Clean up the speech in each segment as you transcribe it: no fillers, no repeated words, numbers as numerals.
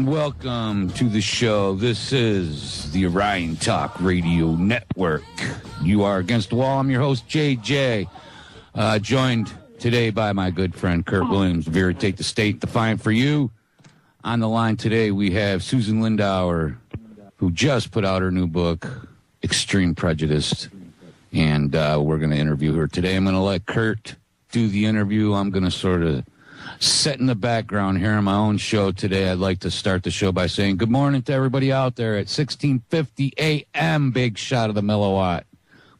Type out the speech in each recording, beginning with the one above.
Welcome to the show. This is the Orion Talk Radio Network. You are Against the Wall. I'm your host, JJ. Joined today by my good friend, Kurt Williams. Vera Take the State, the fine for you. On the line today, we have Susan Lindauer, who just put out her new book, Extreme Prejudice. And we're going to interview her today. I'm going to let Kurt do the interview. I'm going to sort of set in the background here on my own show today. I'd like to start the show by saying good morning to everybody out there at 1650 a.m. Big shot of the milliwatt.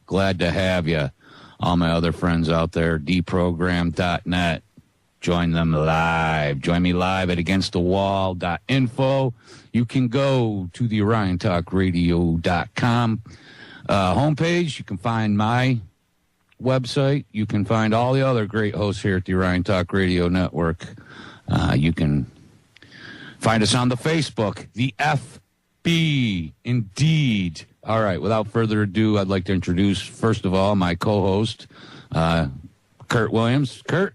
Glad to have you. All my other friends out there, dprogram.net. Join them live. Join me live at againstthewall.info. You can go to the OrionTalkRadio.com homepage. You can find my website. You can find all the other great hosts here at the Orion Talk Radio Network. You can find us on the Facebook, the FB, indeed. All right, without further ado, I'd like to introduce, first of all, my co-host, Kurt Williams. Kurt?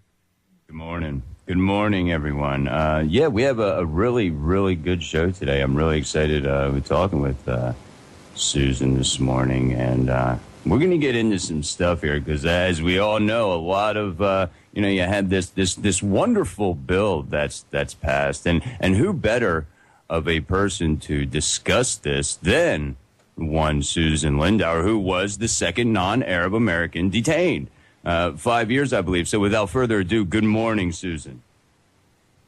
Good morning. Good morning, everyone. Yeah, we have a really, really good show today. I'm really excited. We're talking with Susan this morning, and we're going to get into some stuff here because, as we all know, a lot of, you had this wonderful bill that's passed. And who better of a person to discuss this than one Susan Lindauer, who was the second non-Arab American detained. 5 years, I believe. So without further ado, good morning, Susan.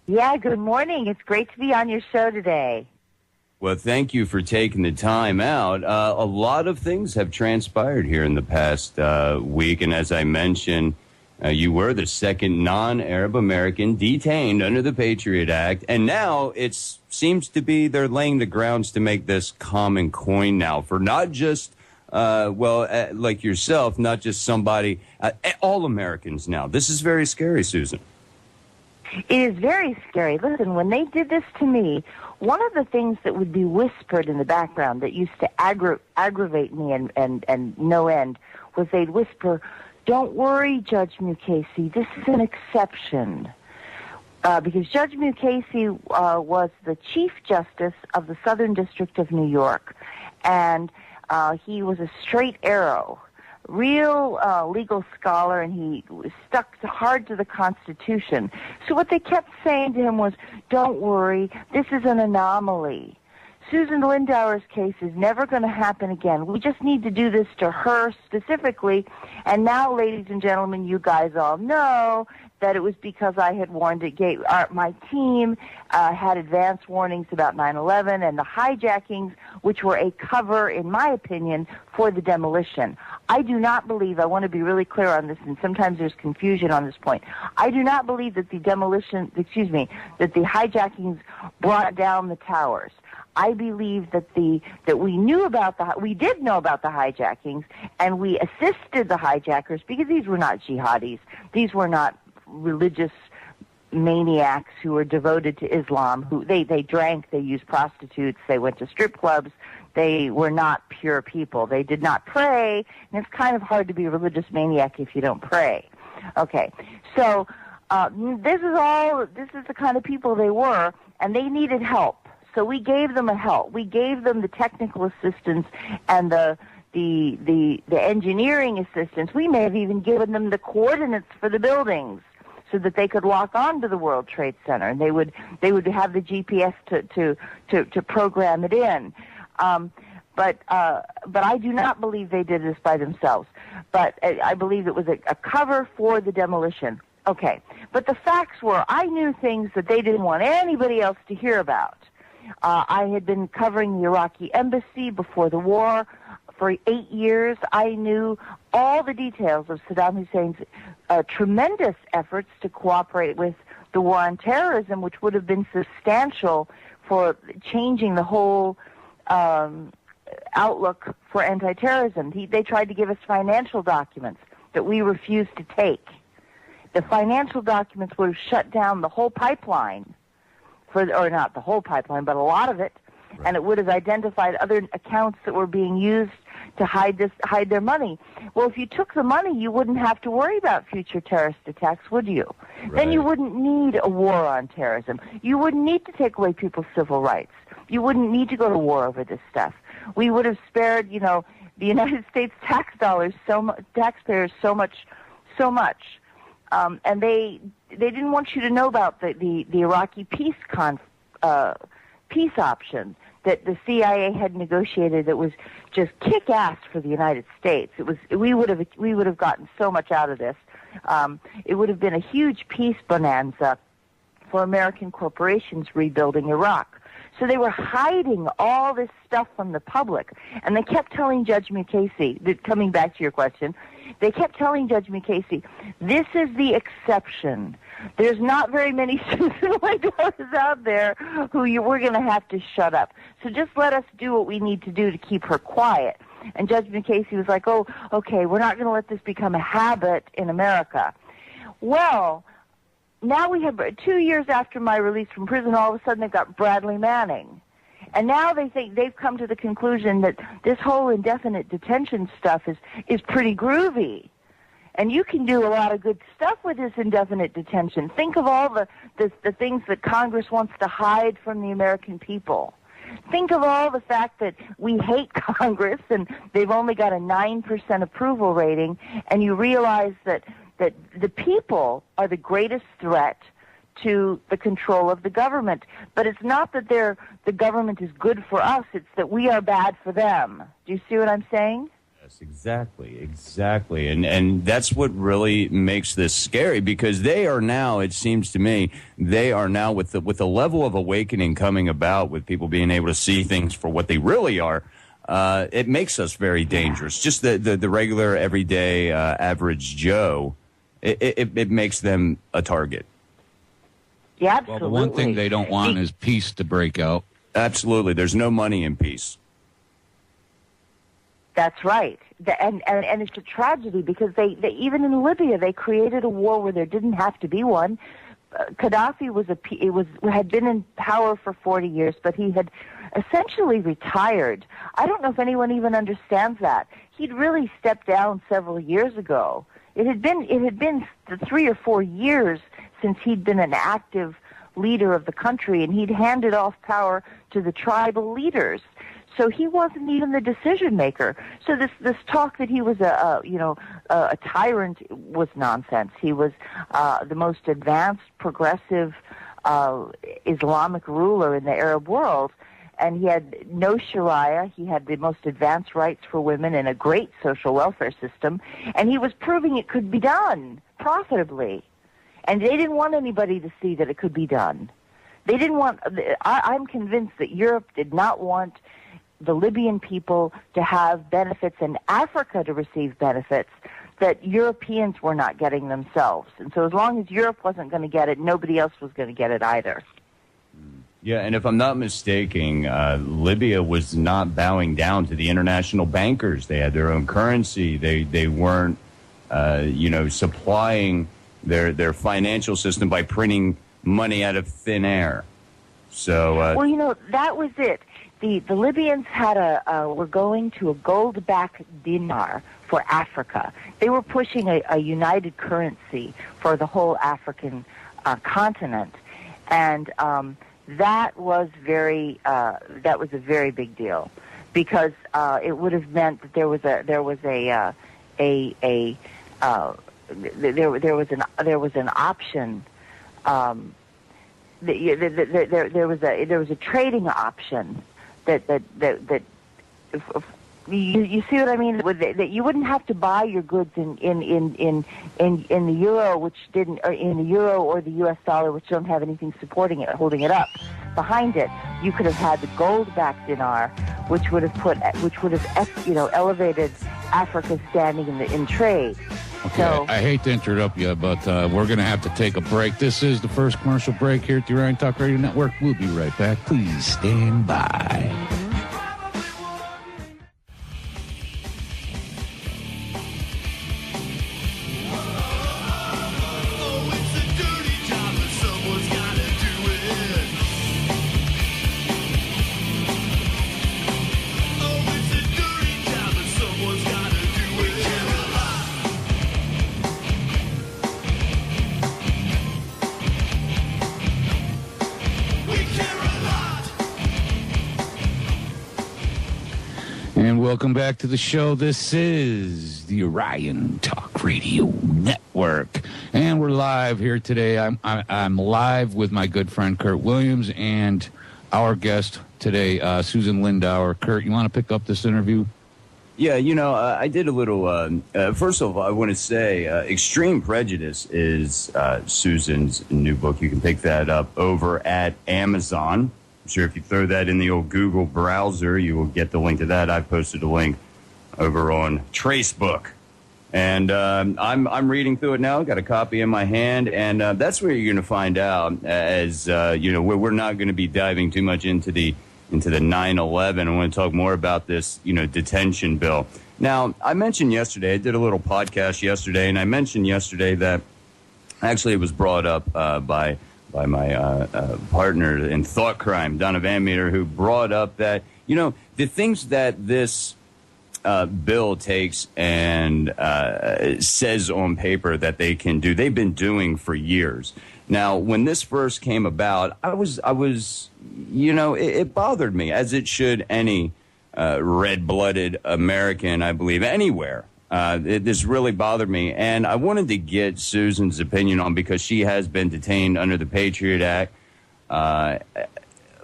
Yeah, good morning. It's great to be on your show today. Well, thank you for taking the time out. A lot of things have transpired here in the past week, and as I mentioned, you were the second non-Arab American detained under the Patriot Act, and now it seems to be they're laying the grounds to make this common coin now for not just, like yourself, not just somebody, all Americans now. This is very scary, Susan. It is very scary. Listen, when they did this to me, one of the things that would be whispered in the background that used to aggravate me and no end was they'd whisper, "Don't worry, Judge Mukasey, this is an exception." Because Judge Mukasey was the Chief Justice of the Southern District of New York, and he was a straight arrow, real legal scholar, and he stuck hard to the Constitution. So what they kept saying to him was, "Don't worry, this is an anomaly. Susan Lindauer's case is never going to happen again. We just need to do this to her specifically." And now, ladies and gentlemen, you guys all know that it was because I had warned it. My team had advance warnings about 9/11 and the hijackings, which were a cover, in my opinion, for the demolition. I do not believe, I want to be really clear on this, and sometimes there's confusion on this point. I do not believe that the hijackings brought down the towers. I believe that we did know about the hijackings, and we assisted the hijackers because these were not jihadis. These were not religious maniacs who were devoted to Islam. Who they drank, they used prostitutes, they went to strip clubs. They were not pure people. They did not pray, and it's kind of hard to be a religious maniac if you don't pray. Okay, so this is the kind of people they were, and they needed help. So we gave them help. We gave them the technical assistance and the engineering assistance. We may have even given them the coordinates for the buildings so that they could lock on to the World Trade Center, and they would have the GPS to program it in. But I do not believe they did this by themselves. But I believe it was a cover for the demolition. Okay. But the facts were, I knew things that they didn't want anybody else to hear about. I had been covering the Iraqi embassy before the war for 8 years. I knew all the details of Saddam Hussein's tremendous efforts to cooperate with the war on terrorism, which would have been substantial for changing the whole outlook for anti-terrorism. They tried to give us financial documents that we refused to take. The financial documents would have shut down the whole pipeline, or not the whole pipeline, but a lot of it, right. And it would have identified other accounts that were being used to hide their money. Well, if you took the money, you wouldn't have to worry about future terrorist attacks, would you? Right. Then you wouldn't need a war on terrorism. You wouldn't need to take away people's civil rights. You wouldn't need to go to war over this stuff. We would have spared, the United States taxpayers so much. And they didn't want you to know about the Iraqi peace option that the CIA had negotiated that was just kick-ass for the United States. We would have gotten so much out of this. It would have been a huge peace bonanza for American corporations rebuilding Iraq. So they were hiding all this stuff from the public, and they kept telling Judge Mukasey, coming back to your question, they kept telling Judge Mukasey, this is the exception. There's not very many Susan Lindauers out there who we're going to have to shut up. So just let us do what we need to do to keep her quiet. And Judge Mukasey was like, oh, okay, we're not going to let this become a habit in America. Well, now we have 2 years after my release from prison, all of a sudden they've got Bradley Manning. And now they think they've come to the conclusion that this whole indefinite detention stuff is pretty groovy. And you can do a lot of good stuff with this indefinite detention. Think of all the things that Congress wants to hide from the American people. Think of all the fact that we hate Congress and they've only got a 9% approval rating, and you realize that the people are the greatest threat to the control of the government. But it's not that the government is good for us, it's that we are bad for them. Do you see what I'm saying? Yes, exactly. And that's what really makes this scary, because they are now, it seems to me, they are now with the level of awakening coming about, with people being able to see things for what they really are. It makes us very dangerous. Just the regular, everyday, average Joe, it makes them a target. Yeah, absolutely. Well, the one thing they don't want is peace to break out. Absolutely. There's no money in peace. That's right. And it's a tragedy, because they even in Libya, they created a war where there didn't have to be one. Gaddafi had been in power for 40 years, but he had essentially retired. I don't know if anyone even understands that. He'd really stepped down several years ago. It had been 3 or 4 years since he'd been an active leader of the country, and he'd handed off power to the tribal leaders. So he wasn't even the decision maker. So this talk that he was a tyrant was nonsense. He was the most advanced, progressive Islamic ruler in the Arab world, and he had no Sharia. He had the most advanced rights for women and a great social welfare system, and he was proving it could be done profitably. And they didn't want anybody to see that it could be done. They didn't want. I'm convinced that Europe did not want the Libyan people to have benefits and Africa to receive benefits that Europeans were not getting themselves. And so as long as Europe wasn't going to get it, nobody else was going to get it either. Yeah, and if I'm not mistaken, Libya was not bowing down to the international bankers. They had their own currency. They weren't, supplying their financial system by printing money out of thin air. So that was it. The Libyans were going to a gold-backed dinar for Africa. They were pushing a united currency for the whole African continent, and that was a very big deal, because it would have meant that there was there was an option. There was a trading option that you see what I mean? That you wouldn't have to buy your goods in the euro, which didn't, or in the euro or the U.S. dollar, which don't have anything supporting it, holding it up. Behind it, you could have had the gold-backed dinar, which would have elevated Africa's standing in trade. Okay, So, I hate to interrupt you, but we're going to have to take a break. This is the first commercial break here at the Orion Talk Radio Network. We'll be right back. Please stand by. And welcome back to the show. This is the Orion Talk Radio Network, and we're live here today. I'm live with my good friend Kurt Williams and our guest today, Susan Lindauer. Kurt, you want to pick up this interview? Yeah, I did a little. First of all, I want to say Extreme Prejudice is Susan's new book. You can pick that up over at Amazon. I'm sure if you throw that in the old Google browser, you will get the link to that. I posted a link over on Tracebook. And I'm reading through it now. Got a copy in my hand, and that's where you're going to find out. As we're not going to be diving too much into the 9/11. I want to talk more about this, detention bill. Now, I mentioned yesterday. I did a little podcast yesterday, and I mentioned yesterday that actually it was brought up by my partner in Thought Crime, Donna Van Meter, who brought up that the things that this bill takes and says on paper that they can do, they've been doing for years. Now, when this first came about, I was, it bothered me, as it should any red-blooded American, I believe, anywhere. This really bothered me, and I wanted to get Susan's opinion on, because she has been detained under the Patriot Act.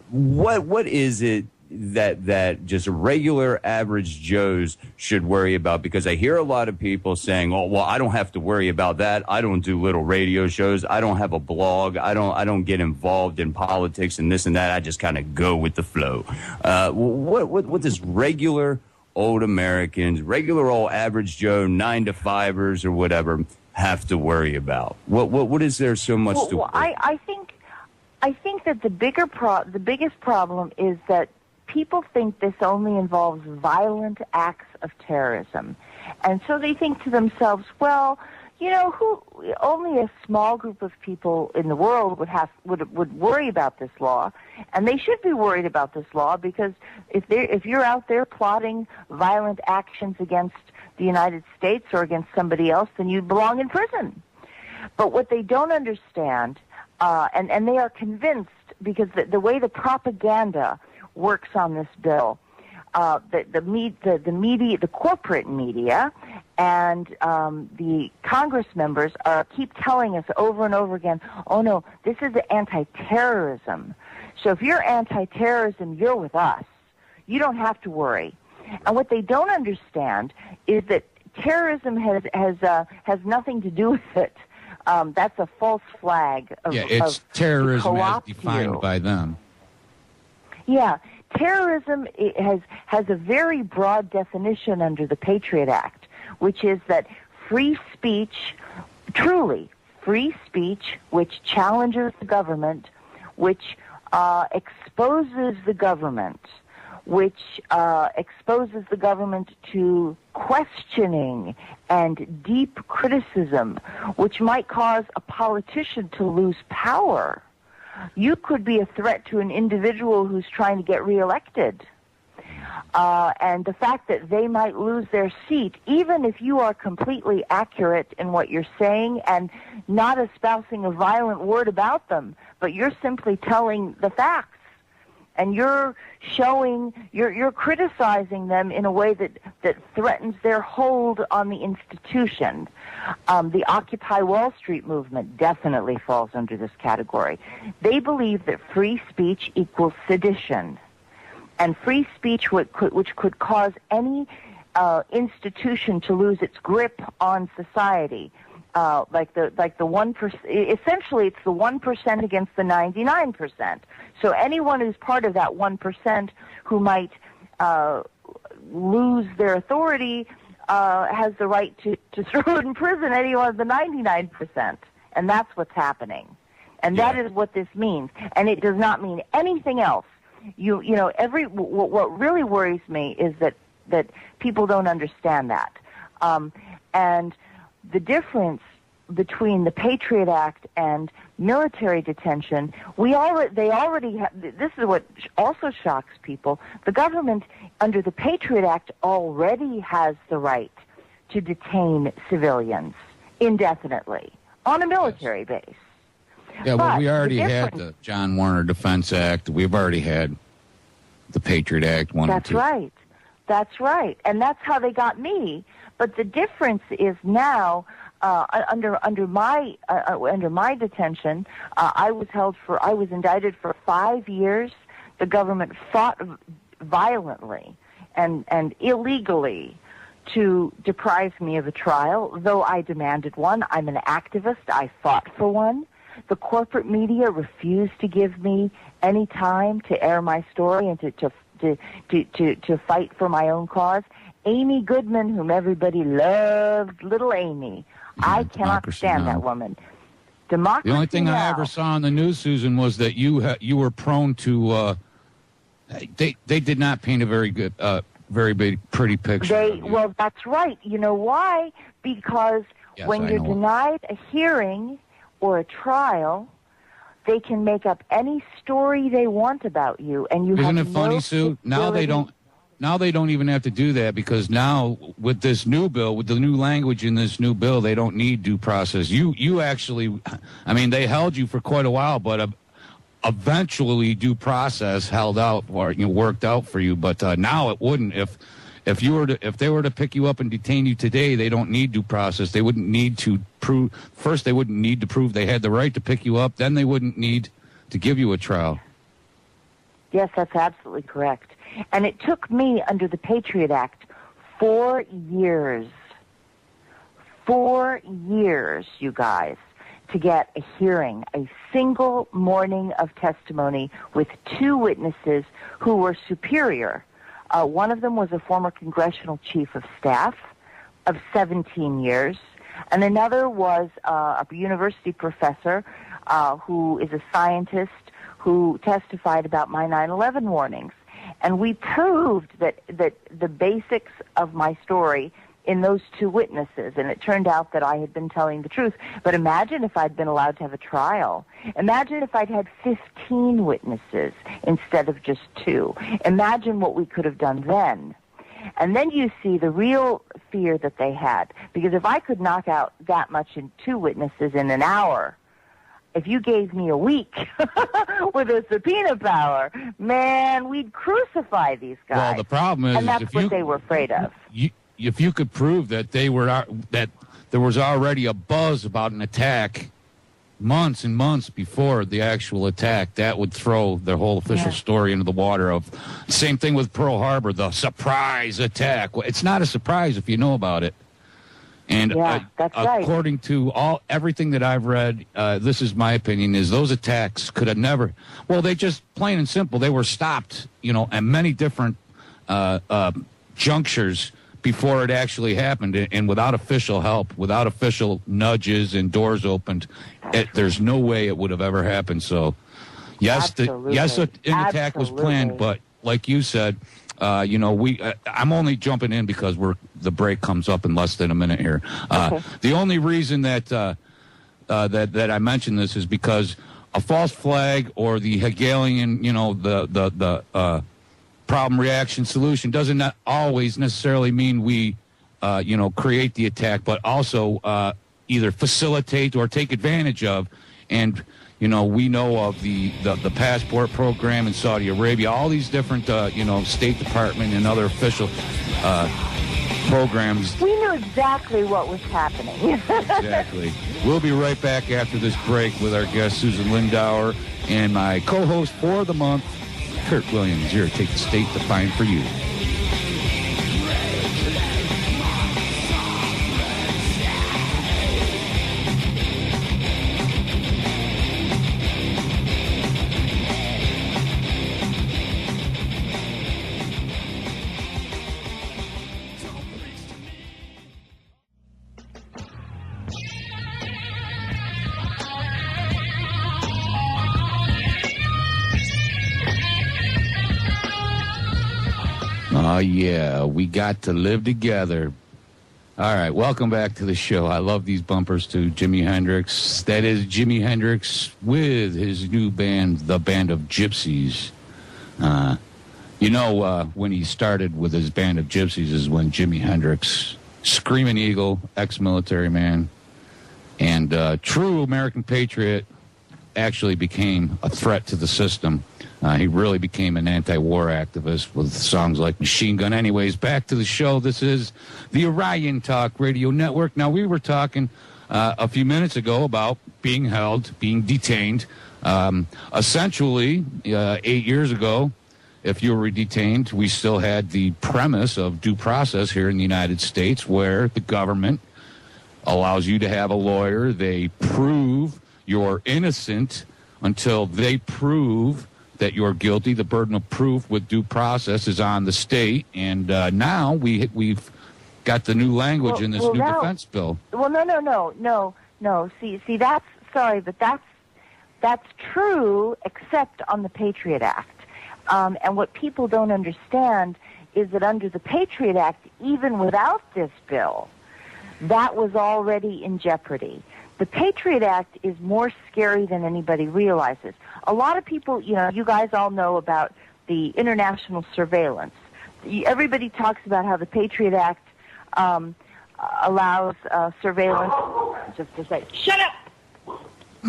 What is it that just regular average Joes should worry about? Because I hear a lot of people saying, "Oh, well, I don't have to worry about that. I don't do little radio shows. I don't have a blog. I don't get involved in politics and this and that. I just kind of go with the flow." What does regular old Americans, regular old average Joe, 9-to-5ers or whatever, have to worry about? What is there so much to? Well, I think that the biggest problem is that people think this only involves violent acts of terrorism, and so they think to themselves, well, only a small group of people in the world would worry about this law, and they should be worried about this law, because if you're out there plotting violent actions against the United States or against somebody else, then you belong in prison. But what they don't understand, and they are convinced, because the way the propaganda works on this bill, the media, the corporate media, and the Congress members keep telling us over and over again, "Oh no, this is anti-terrorism. So if you're anti-terrorism, you're with us. You don't have to worry." And what they don't understand is that terrorism has nothing to do with it. That's a false flag. It's terrorism as defined by them. Yeah, terrorism has a very broad definition under the Patriot Act, which is that free speech, truly free speech, which challenges the government, which exposes the government, which exposes the government to questioning and deep criticism, which might cause a politician to lose power. You could be a threat to an individual who's trying to get reelected. And the fact that they might lose their seat, even if you are completely accurate in what you're saying and not espousing a violent word about them, but you're simply telling the facts, and you're criticizing them in a way that threatens their hold on the institution. The Occupy Wall Street movement definitely falls under this category. They believe that free speech equals sedition, and free speech which could cause any institution to lose its grip on society. Like the 1%, essentially it's the 1% against the 99%. So anyone who's part of that 1% who might lose their authority has the right to throw in prison anyone of the 99%. And that's what's happening. And that is what this means. And it does not mean anything else. What really worries me is that people don't understand that. And the difference between the Patriot Act and military detention, they already have. This is what also shocks people. The government, under the Patriot Act, already has the right to detain civilians indefinitely on a military base. Yeah, well, we already had the John Warner Defense Act. We've already had the Patriot Act 1 and 2. That's right. And that's how they got me. But the difference is now, under my detention, I was indicted for 5 years. The government fought violently and illegally to deprive me of a trial, though I demanded one. I'm an activist. I fought for one. The corporate media refused to give me any time to air my story and to fight for my own cause. Amy Goodman, whom everybody loved, little Amy. I cannot stand that woman. Democracy. The only thing I ever saw on the news, Susan, was that you were prone to. They did not paint a very good, very pretty picture. Well, that's right. You know why? Because when you're denied a hearing or a trial, they can make up any story they want about you, and you Isn't have it funny, Sue? Now they don't. Now they don't even have to do that, because now with this new bill, with the new language in this new bill, they don't need due process. You actually, I mean, they held you for quite a while, but eventually due process held out or worked out for you. But now it wouldn't. If they were to pick you up and detain you today, they don't need due process. They wouldn't need to prove. First, they wouldn't need to prove they had the right to pick you up. Then they wouldn't need to give you a trial. Yes, that's absolutely correct. And it took me, under the Patriot Act, 4 years. 4 years, you guys, to get a hearing, a single morning of testimony with 2 witnesses who were superior. One of them was a former congressional chief of staff of 17 years, and another was a university professor who is a scientist who testified about my 9/11 warnings. And we proved that the basics of my story in those 2 witnesses, and it turned out that I had been telling the truth. But imagine if I'd been allowed to have a trial. Imagine if I'd had 15 witnesses instead of just 2. Imagine what we could have done then. And then you see the real fear that they had, because if I could knock out that much in 2 witnesses in an hour, if you gave me a week with a subpoena power, man, we'd crucify these guys. Well, the problem is, and that's what they were afraid of. If you could prove that that there was already a buzz about an attack months and months before the actual attack, that would throw the whole official story into the water. Of same thing with Pearl Harbor, the surprise attack. Well, it's not a surprise if you know about it. And that's right. According to everything that I've read, this is my opinion, is those attacks could have never. Well, they just plain and simple, they were stopped, at many different junctures before it actually happened, and without official help, without official nudges and doors opened, there's no way it would have ever happened. So, yes, an attack was planned, but like you said. I'm only jumping in because the break comes up in less than a minute here. The only reason that I mention this is because a false flag or the Hegelian, the problem, reaction, solution doesn't always necessarily mean we, create the attack, but also either facilitate or take advantage of And, you know, we know of the passport program in Saudi Arabia, all these different, State Department and other official programs. We knew exactly what was happening. Exactly. We'll be right back after this break with our guest, Susan Lindauer, and my co-host for the month, Kurt Williams, here to take the state to find for you. Oh, yeah, we got to live together. All right, welcome back to the show. I love these bumpers to Jimi Hendrix. That is Jimi Hendrix with his new band, the Band of Gypsies. When he started with his Band of Gypsies is when Jimi Hendrix, Screaming Eagle, ex-military man, and true American patriot, actually became a threat to the system. He really became an anti-war activist with songs like Machine Gun. Anyways, back to the show. This is the Orion Talk Radio Network. Now, we were talking a few minutes ago about being held, being detained. Essentially, 8 years ago, if you were detained, we still had the premise of due process here in the United States, where the government allows you to have a lawyer. They prove you're innocent until they prove that you're guilty. The burden of proof with due process is on the state, and now we've got the new language in this new defense bill. Well, no. See, that's sorry, but that's true, except on the Patriot Act. And what people don't understand is that under the Patriot Act, even without this bill, that was already in jeopardy. The Patriot Act is more scary than anybody realizes. A lot of people, you guys all know about the international surveillance. Everybody talks about how the Patriot Act allows surveillance. Just to say, shut up!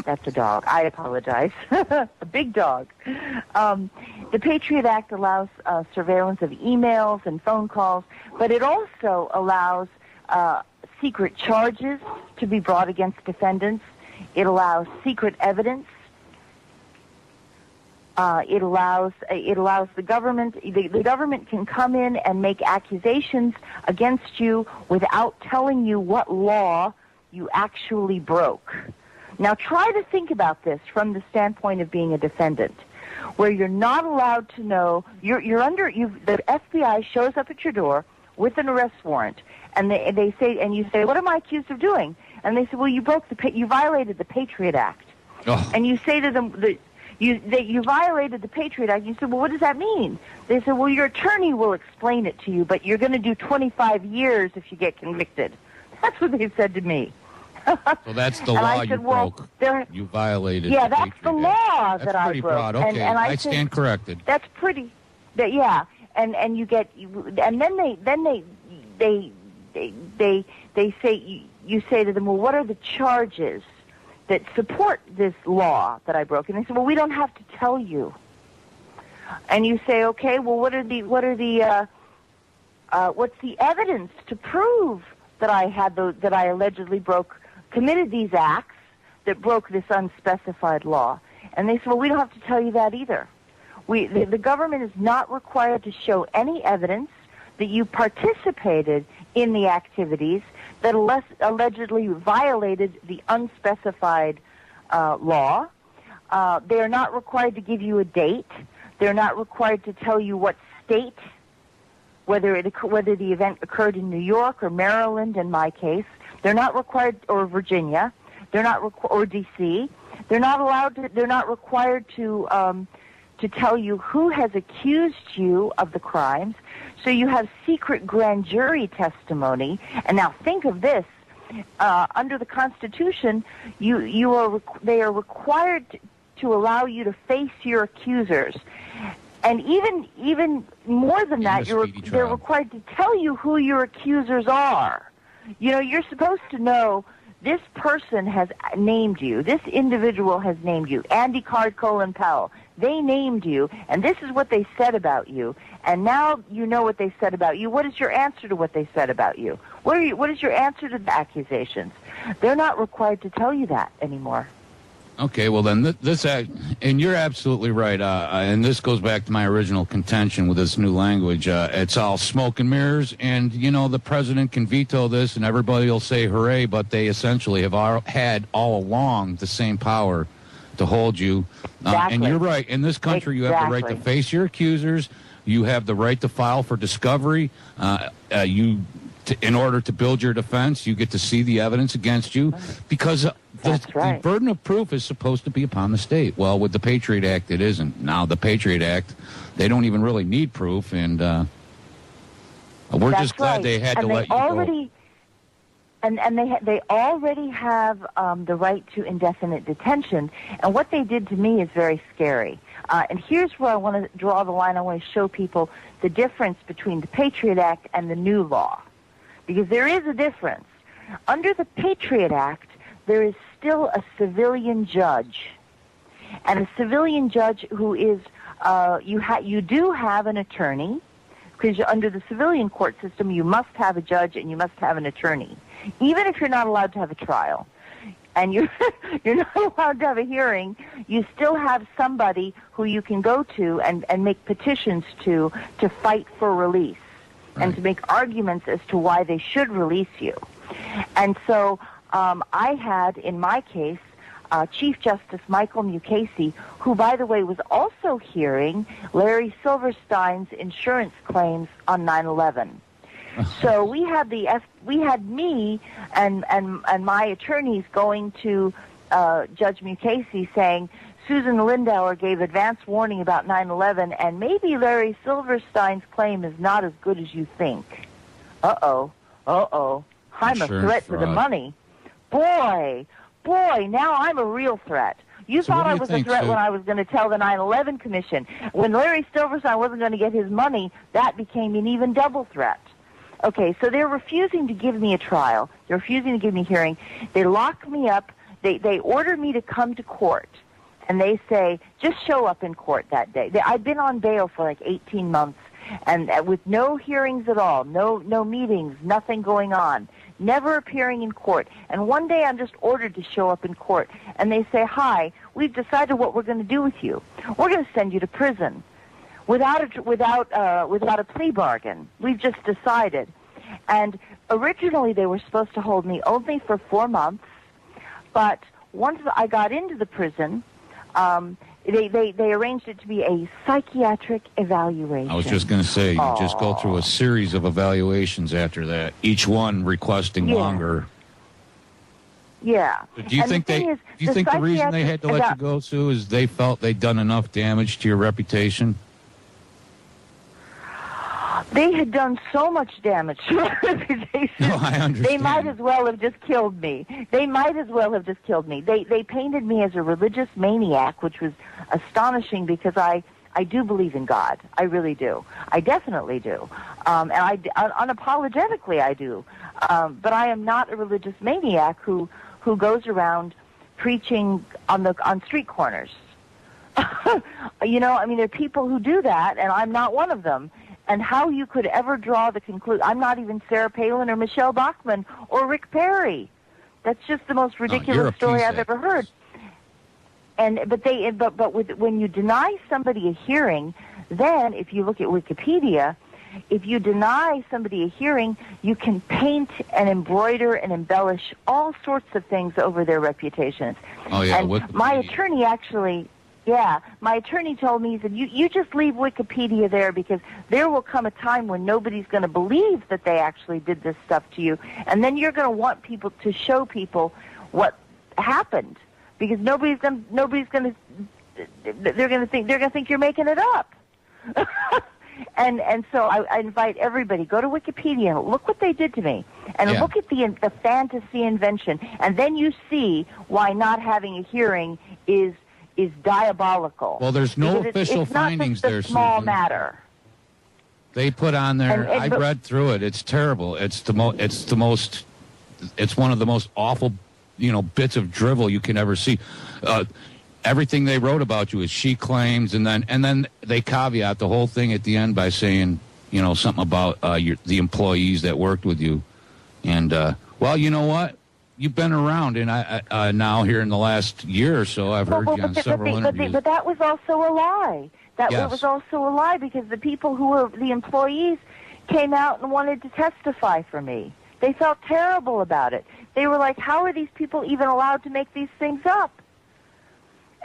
That's a dog. I apologize. A big dog. The Patriot Act allows surveillance of emails and phone calls, but it also allows secret charges to be brought against defendants. It allows secret evidence. It allows the government. The government can come in and make accusations against you without telling you what law you actually broke. Now, try to think about this from the standpoint of being a defendant, where you're not allowed to know. The FBI shows up at your door with an arrest warrant, and they say, and you say, "What am I accused of doing?" And they say, "Well, you violated the Patriot Act." Oh. And you say to them that you violated the Patriot Act. You say, "Well, what does that mean?" They say, "Well, your attorney will explain it to you, but you're going to do 25 years if you get convicted." That's what they've said to me. Well, that's the law you broke. You violated. Yeah, the that's Patriot the Act. law That's that I pretty broke. broad. Okay, and I stand corrected. That's pretty. Yeah, and you get, and then they say, you say to them, "Well, what are the charges that support this law that I broke?" And they say, "Well, we don't have to tell you." And you say, "Okay, well, what's the evidence to prove that I allegedly committed these acts that broke this unspecified law?" And they say, "Well, we don't have to tell you that either. The government is not required to show any evidence that you participated in the activities that allegedly violated the unspecified law. They are not required to give you a date. They're not required to tell you what state, whether the event occurred in New York or Maryland, in my case. They're not required, or Virginia. They're not or D.C. They're not required to tell you who has accused you of the crimes. So you have secret grand jury testimony. And now think of this: under the Constitution, they are required to allow you to face your accusers. And even more than that, they're required to tell you who your accusers are. You're supposed to know this person has named you. This individual has named you. Andy Card, Colin Powell. They named you, and this is what they said about you. And now you know what they said about you. What is your answer to what they said about you? What is your answer to the accusations? They're not required to tell you that anymore. Okay, well then and you're absolutely right. And this goes back to my original contention with this new language. It's all smoke and mirrors, and the president can veto this, and everybody will say hooray. But they essentially have had all along the same power to hold you. Exactly. And you're right. In this country, you have the right to face your accusers. You have the right to file for discovery. In order to build your defense, you get to see the evidence against you, because the burden of proof is supposed to be upon the state. Well, with the Patriot Act, it isn't. Now, the Patriot Act, they don't even really need proof, and we're just glad they had to let you go. And they already have the right to indefinite detention, and what they did to me is very scary. And here's where I want to draw the line. I want to show people the difference between the Patriot Act and the new law, because there is a difference. Under the Patriot Act, there is still a civilian judge, and a civilian judge who is you do have an attorney, because under the civilian court system you must have a judge and you must have an attorney, even if you're not allowed to have a trial, and you're not allowed to have a hearing. You still have somebody who you can go to and make petitions to fight for release. Right. And to make arguments as to why they should release you. And so I had, in my case, Chief Justice Michael Mukasey, who, by the way, was also hearing Larry Silverstein's insurance claims on 9/11. So we had me and my attorneys going to Judge Mukasey saying, Susan Lindauer gave advance warning about 9/11, and maybe Larry Silverstein's claim is not as good as you think. Uh-oh. I'm a threat to the money. Boy, now I'm a real threat. You thought I was a threat when I was going to tell the 9/11 Commission. When Larry Silverstein wasn't going to get his money, that became an even double threat. Okay, so they're refusing to give me a trial. They're refusing to give me a hearing. They lock me up. They order me to come to court. And they say, just show up in court that day. I've been on bail for like 18 months, and with no hearings at all, no meetings, nothing going on, never appearing in court. And one day I'm just ordered to show up in court, and they say, hi, we've decided what we're going to do with you. We're going to send you to prison without a plea bargain. We've just decided. And originally they were supposed to hold me only for 4 months, but once I got into the prison, they arranged it to be a psychiatric evaluation. I was just going to say, you just go through a series of evaluations after that, each one requesting longer. Yeah. Do you think the reason they had to let you go, Sue, is they felt they'd done enough damage to your reputation? They had done so much damage to my reputation. No, I understand. They might as well have just killed me. They painted me as a religious maniac, which was astonishing because I do believe in God. I really do. I definitely do. And unapologetically I do. But I am not a religious maniac who goes around preaching on street corners. There are people who do that, and I'm not one of them. And how you could ever draw the conclusion? I'm not even Sarah Palin or Michelle Bachmann or Rick Perry. That's just the most ridiculous story I've ever heard. When you deny somebody a hearing, then if you look at Wikipedia, if you deny somebody a hearing, you can paint and embroider and embellish all sorts of things over their reputations. Oh yeah, and my attorney actually. Yeah, my attorney told me, he said, you just leave Wikipedia there because there will come a time when nobody's going to believe that they actually did this stuff to you, and then you're going to want people to show people what happened because they're going to think you're making it up. And so I invite everybody, go to Wikipedia and look what they did to me, and look at the fantasy invention, and then you see why not having a hearing is diabolical. Well, there's no official findings there, Susan. It's not just a small matter. They put on there. I read through it. It's terrible. It's one of the most awful bits of drivel you can ever see. Everything they wrote about you is she claims, and then they caveat the whole thing at the end by saying, something about the employees that worked with you. And, well, you know what? You've been around, and I now here in the last year or so, I've heard you on several interviews. But that was also a lie. That was also a lie, because the people who were the employees came out and wanted to testify for me. They felt terrible about it. They were like, how are these people even allowed to make these things up?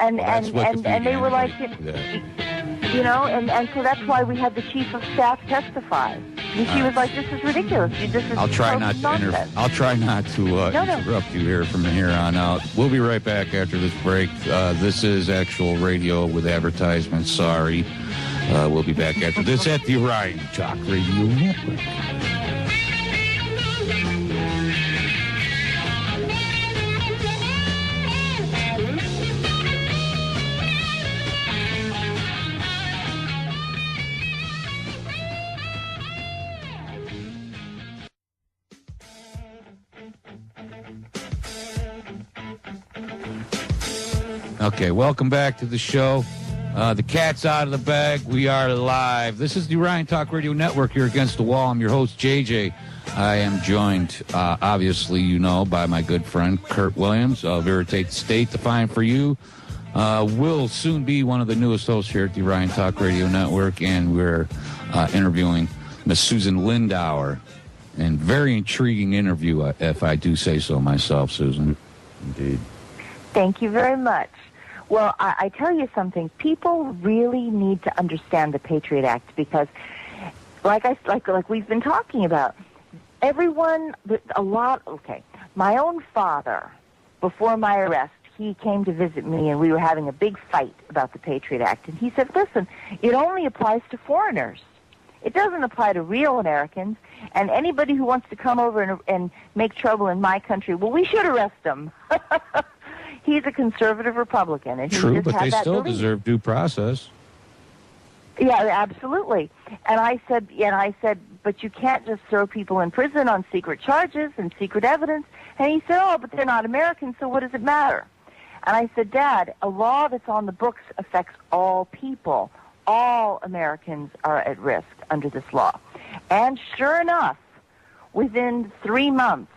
And they were like, and so that's why we had the chief of staff testify. And she was like, "This is ridiculous. I'll try not to interrupt you here from here on out." We'll be right back after this break. This is actual radio with advertisements. Sorry. We'll be back after this at the Orion Talk Radio Network. Okay, welcome back to the show. The cat's out of the bag. We are live. This is the Orion Talk Radio Network. You're against the wall. I'm your host, JJ. I am joined, obviously, by my good friend, Kurt Williams of Irritate State. Define for You will soon be one of the newest hosts here at the Orion Talk Radio Network, and we're interviewing Miss Susan Lindauer. And very intriguing interview, if I do say so myself, Susan. Indeed. Thank you very much. Well, I tell you something. People really need to understand the Patriot Act, because, like we've been talking about, my own father, before my arrest, he came to visit me, and we were having a big fight about the Patriot Act. And he said, listen, it only applies to foreigners. It doesn't apply to real Americans. And anybody who wants to come over and make trouble in my country, well, we should arrest them. He's a conservative Republican, and true, but they still deserve due process. Yeah, absolutely. And I said, but you can't just throw people in prison on secret charges and secret evidence. And he said, oh, but they're not Americans, so what does it matter? And I said, Dad, a law that's on the books affects all people. All Americans are at risk under this law. And sure enough, within 3 months,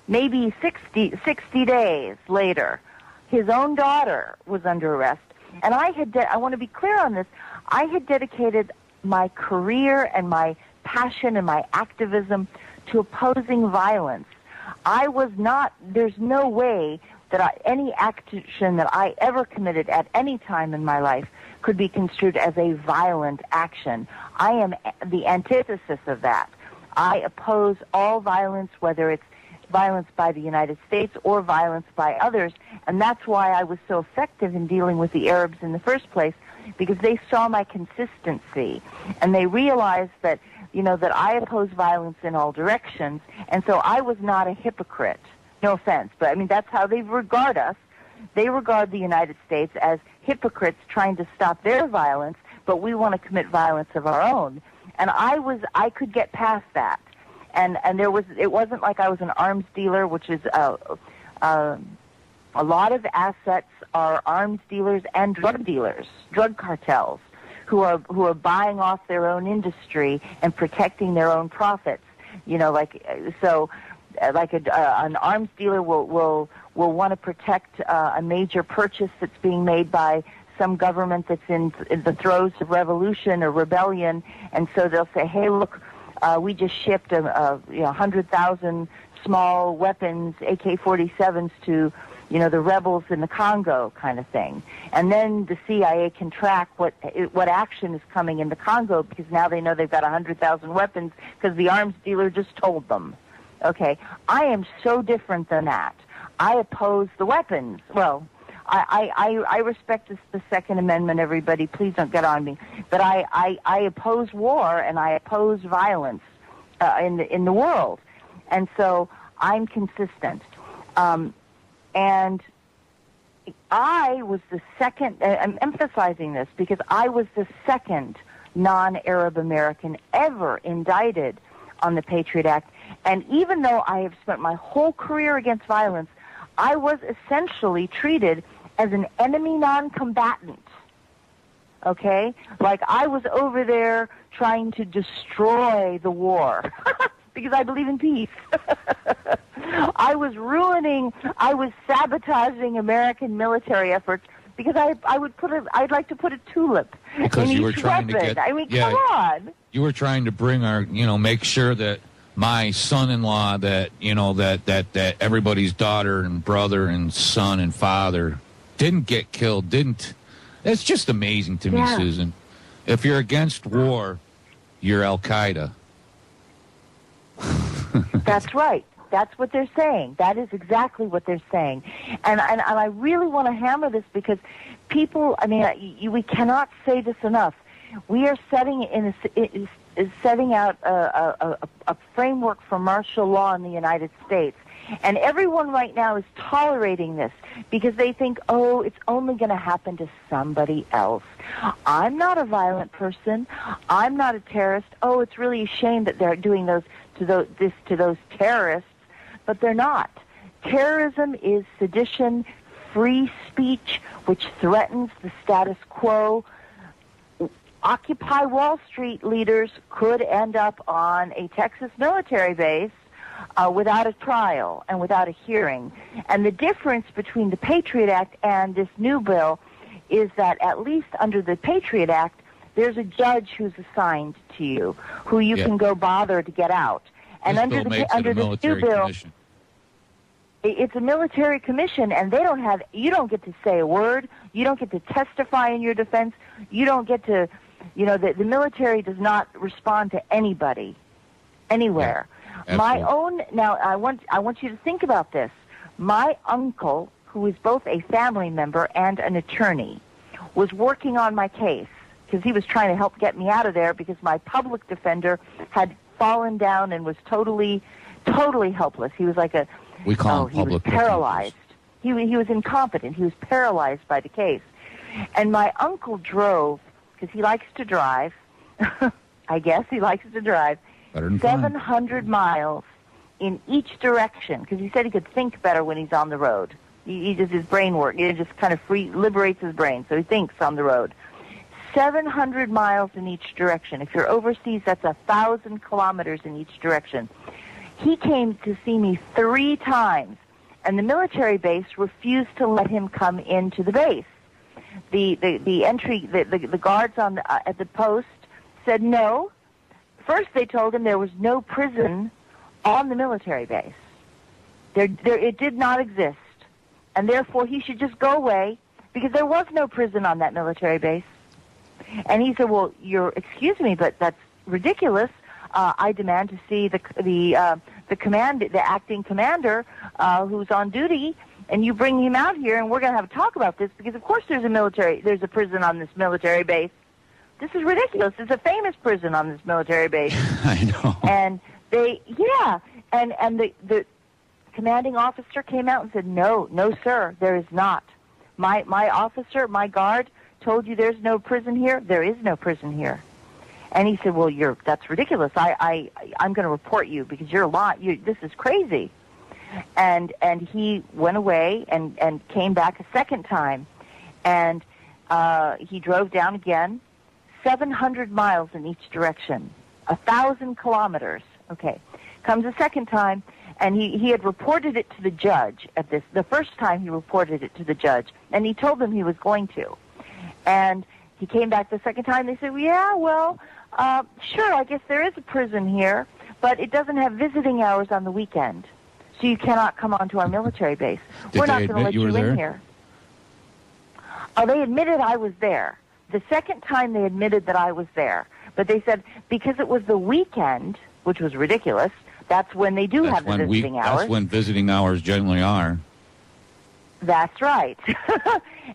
maybe 60 days later, his own daughter was under arrest. And I want to be clear on this, I had dedicated my career and my passion and my activism to opposing violence. There's no way that any action that I ever committed at any time in my life could be construed as a violent action. I am the antithesis of that. I oppose all violence, whether it's violence by the United States or violence by others, and that's why I was so effective in dealing with the Arabs in the first place, because they saw my consistency, and they realized that, that I oppose violence in all directions, and so I was not a hypocrite. No offense, but I mean, that's how they regard us. They regard the United States as hypocrites trying to stop their violence, but we want to commit violence of our own. And I could get past that. And it wasn't like I was an arms dealer, which is a lot of assets are arms dealers and drug cartels, who are buying off their own industry and protecting their own profits. An arms dealer will want to protect a major purchase that's being made by some government that's in the throes of revolution or rebellion, and so they'll say, hey, look, we just shipped 100,000 small weapons, AK-47s to, the rebels in the Congo, kind of thing. And then the CIA can track what action is coming in the Congo, because now they know they've got 100,000 weapons because the arms dealer just told them. Okay, I am so different than that. I oppose the weapons. Well, I respect the Second Amendment, everybody. Please don't get on me. But I oppose war, and I oppose violence in the world. And so I'm consistent. And I was the second, I'm emphasizing this because I was the second non-Arab American ever indicted on the Patriot Act. And even though I have spent my whole career against violence, I was essentially treated as an enemy non-combatant. Okay? Like I was over there trying to destroy the war because I believe in peace. I was sabotaging American military efforts because I'd like to put a tulip because in you were each trying weapon. to get, I mean, come on. You were trying to bring make sure that my son-in-law, that everybody's daughter and brother and son and father didn't get killed, It's just amazing to me, Susan. If you're against war, you're Al-Qaeda. That's right. That's what they're saying. That is exactly what they're saying. And I really want to hammer this because people, we cannot say this enough. We are setting out a framework for martial law in the United States. And everyone right now is tolerating this because they think, oh, it's only going to happen to somebody else. I'm not a violent person. I'm not a terrorist. Oh, it's really a shame that they're doing this to those terrorists, but they're not. Terrorism is sedition, free speech, which threatens the status quo. Occupy Wall Street leaders could end up on a Texas military base without a trial and without a hearing. And the difference between the Patriot Act and this new bill is that at least under the Patriot Act, there's a judge who's assigned to you, who you can go bother to get out. And under this new bill, it's a military commission, and you don't get to say a word. You don't get to testify in your defense. You don't get to, the military does not respond to anybody, anywhere. Yeah, Now I want you to think about this. My uncle, who is both a family member and an attorney, was working on my case because he was trying to help get me out of there because my public defender had fallen down and was totally helpless. He was like we call him public he was paralyzed. He was incompetent. He was paralyzed by the case. And my uncle drove, because he likes to drive, I guess he likes to drive, 700 miles in each direction, because he said he could think better when he's on the road. He just, his brain work, it just kind of liberates his brain, so he thinks on the road. 700 miles in each direction. If you're overseas, that's 1,000 kilometers in each direction. He came to see me 3 times, and the military base refused to let him come into the base. The entry, the guards at the post said no. First, they told him there was no prison on the military base. It did not exist, and therefore he should just go away because there was no prison on that military base. And he said, "Well, excuse me, but that's ridiculous. I demand to see the acting commander who's on duty, and you bring him out here, and we're going to have a talk about this because, of course, there's a prison on this military base. This is ridiculous. It's a famous prison on this military base." I know. And the commanding officer came out and said, "No, sir, there is not. My officer, my guard, told you there's no prison here. There is no prison here." And he said, "Well, that's ridiculous. I'm going to report you because you're a lot. This is crazy." And he went away and came back a second time, and he drove down again, 700 miles in each direction, 1,000 kilometers. Okay, comes a second time, and he had reported it to the judge the first time he reported it to the judge, and he told them he was going to. And he came back the second time. They said, sure, I guess there is a prison here, but it doesn't have visiting hours on the weekend, so you cannot come onto our military base. We're not going to let you in here. Oh, they admitted I was there. The second time they admitted that I was there. But they said because it was the weekend, which was ridiculous, that's when they do have the visiting hours. That's when visiting hours generally are. That's right.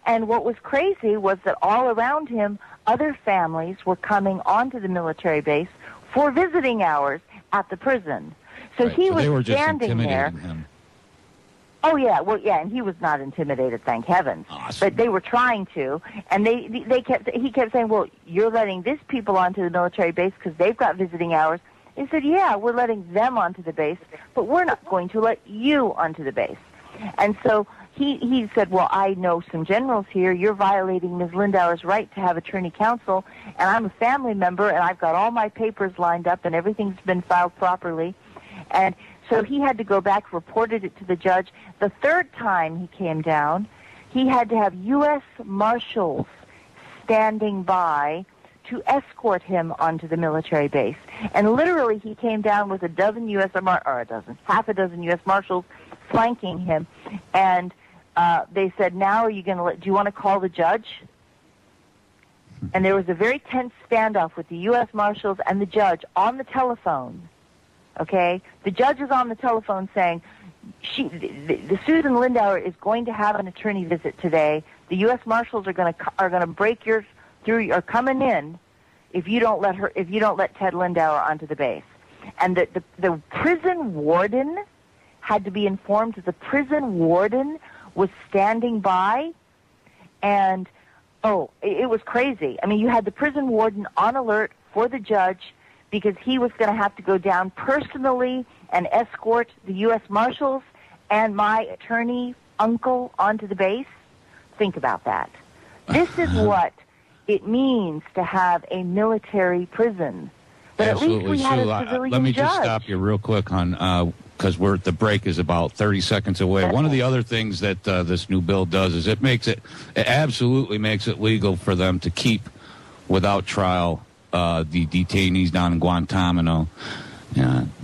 And what was crazy was that all around him, other families were coming onto the military base for visiting hours at the prison. So he was standing there. Him. Oh, yeah. Well, yeah, and he was not intimidated, thank heavens. Awesome. But they were trying to. And he kept saying, well, you're letting these people onto the military base because they've got visiting hours, He said, yeah, we're letting them onto the base, but we're not going to let you onto the base. And so he said, well, I know some generals here. You're violating Ms. Lindauer's right to have attorney counsel, and I'm a family member, and I've got all my papers lined up, and everything's been filed properly. And so he had to go back, reported it to the judge. The third time he came down, he had to have U.S. Marshals standing by to escort him onto the military base. And literally he came down with half a dozen U.S. Marshals flanking him. And they said, now do you want to call the judge? And there was a very tense standoff with the U.S. Marshals and the judge on the telephone. Okay? The judge is on the telephone saying, the Susan Lindauer is going to have an attorney visit today. The U.S. Marshals are going to break are coming in if you don't let Ted Lindauer onto the base. And the prison warden had to be informed that the prison warden was standing by, and it was crazy. I mean, you had the prison warden on alert for the judge because he was going to have to go down personally and escort the U.S. Marshals and my attorney uncle onto the base. Think about that. This is what it means to have a military prison. But Absolutely. At least we had a civilian let me judge. just stop you real quick on because the break is about 30 seconds away. One of the other things that this new bill does is it absolutely makes it legal for them to keep without trial the detainees down in Guantanamo.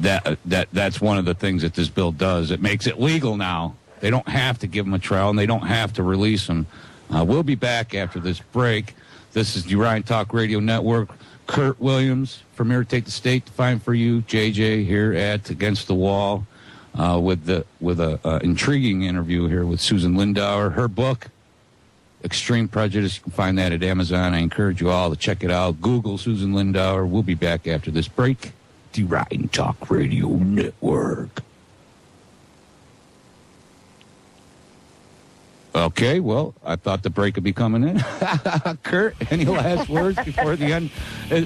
That's one of the things that this bill does. It makes it legal now. They don't have to give them a trial, and they don't have to release them. We'll be back after this break. This is the Orion Talk Radio Network. Kurt Williams from Irritate the State to find for you. JJ here at Against the Wall with a intriguing interview here with Susan Lindauer. Her book, Extreme Prejudice, you can find that at Amazon. I encourage you all to check it out. Google Susan Lindauer. We'll be back after this break. The Orion Talk Radio Network. Okay, well, I thought the break would be coming in. Kurt, any last words before the end?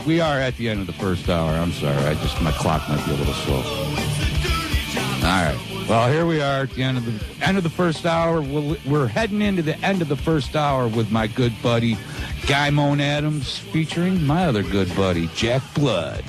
We are at the end of the first hour. I'm sorry. My clock might be a little slow. All right. Well, here we are at the end of the first hour. We're heading into the end of the first hour with my good buddy, Guy Moan Adams, featuring my other good buddy, Jack Blood.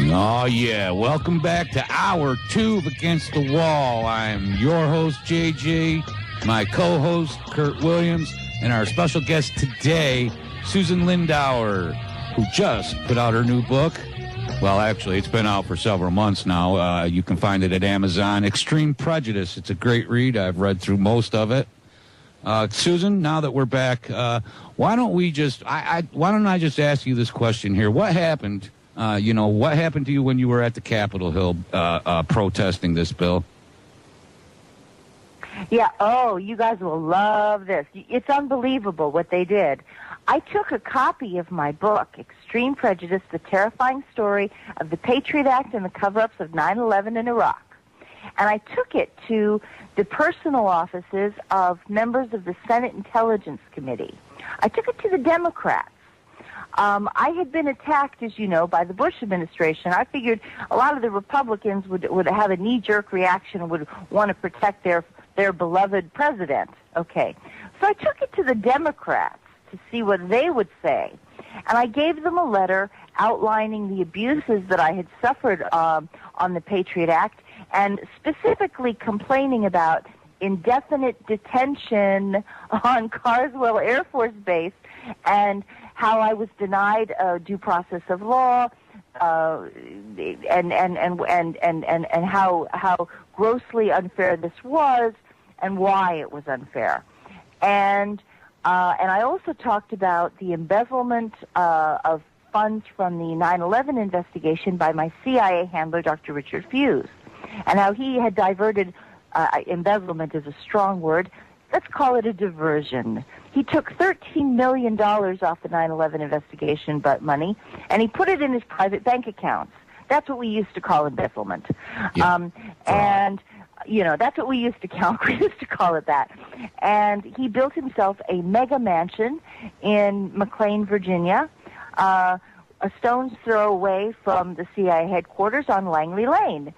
Oh, yeah. Welcome back to Hour 2 of Against the Wall. I'm your host, JJ, my co-host, Kurt Williams, and our special guest today, Susan Lindauer, who just put out her new book. Well, actually, it's been out for several months now. You can find it at Amazon. Extreme Prejudice. It's a great read. I've read through most of it. Susan, now that we're back, why don't I just ask you this question here? What happened? What happened to you when you were at the Capitol Hill protesting this bill? Yeah, you guys will love this. It's unbelievable what they did. I took a copy of my book, Extreme Prejudice, The Terrifying Story of the Patriot Act and the Cover-Ups of 9/11 in Iraq, and I took it to the personal offices of members of the Senate Intelligence Committee. I took it to the Democrats. I had been attacked, as you know, by the Bush administration. I figured a lot of the Republicans would have a knee-jerk reaction and would want to protect their beloved president. Okay. So I took it to the Democrats to see what they would say. And I gave them a letter outlining the abuses that I had suffered on the Patriot Act and specifically complaining about indefinite detention on Carswell Air Force Base and how I was denied due process of law, and how grossly unfair this was, and why it was unfair. And And I also talked about the embezzlement of funds from the 9/11 investigation by my CIA handler, Dr. Richard Fuse, and how he had diverted, embezzlement is a strong word, let's call it a diversion. He took $13 million off the 9/11 investigation money, and he put it in his private bank accounts. That's what we used to call embezzlement. Yeah. And, that's what we used to call it that. And he built himself a mega mansion in McLean, Virginia, a stone's throw away from the CIA headquarters on Langley Lane.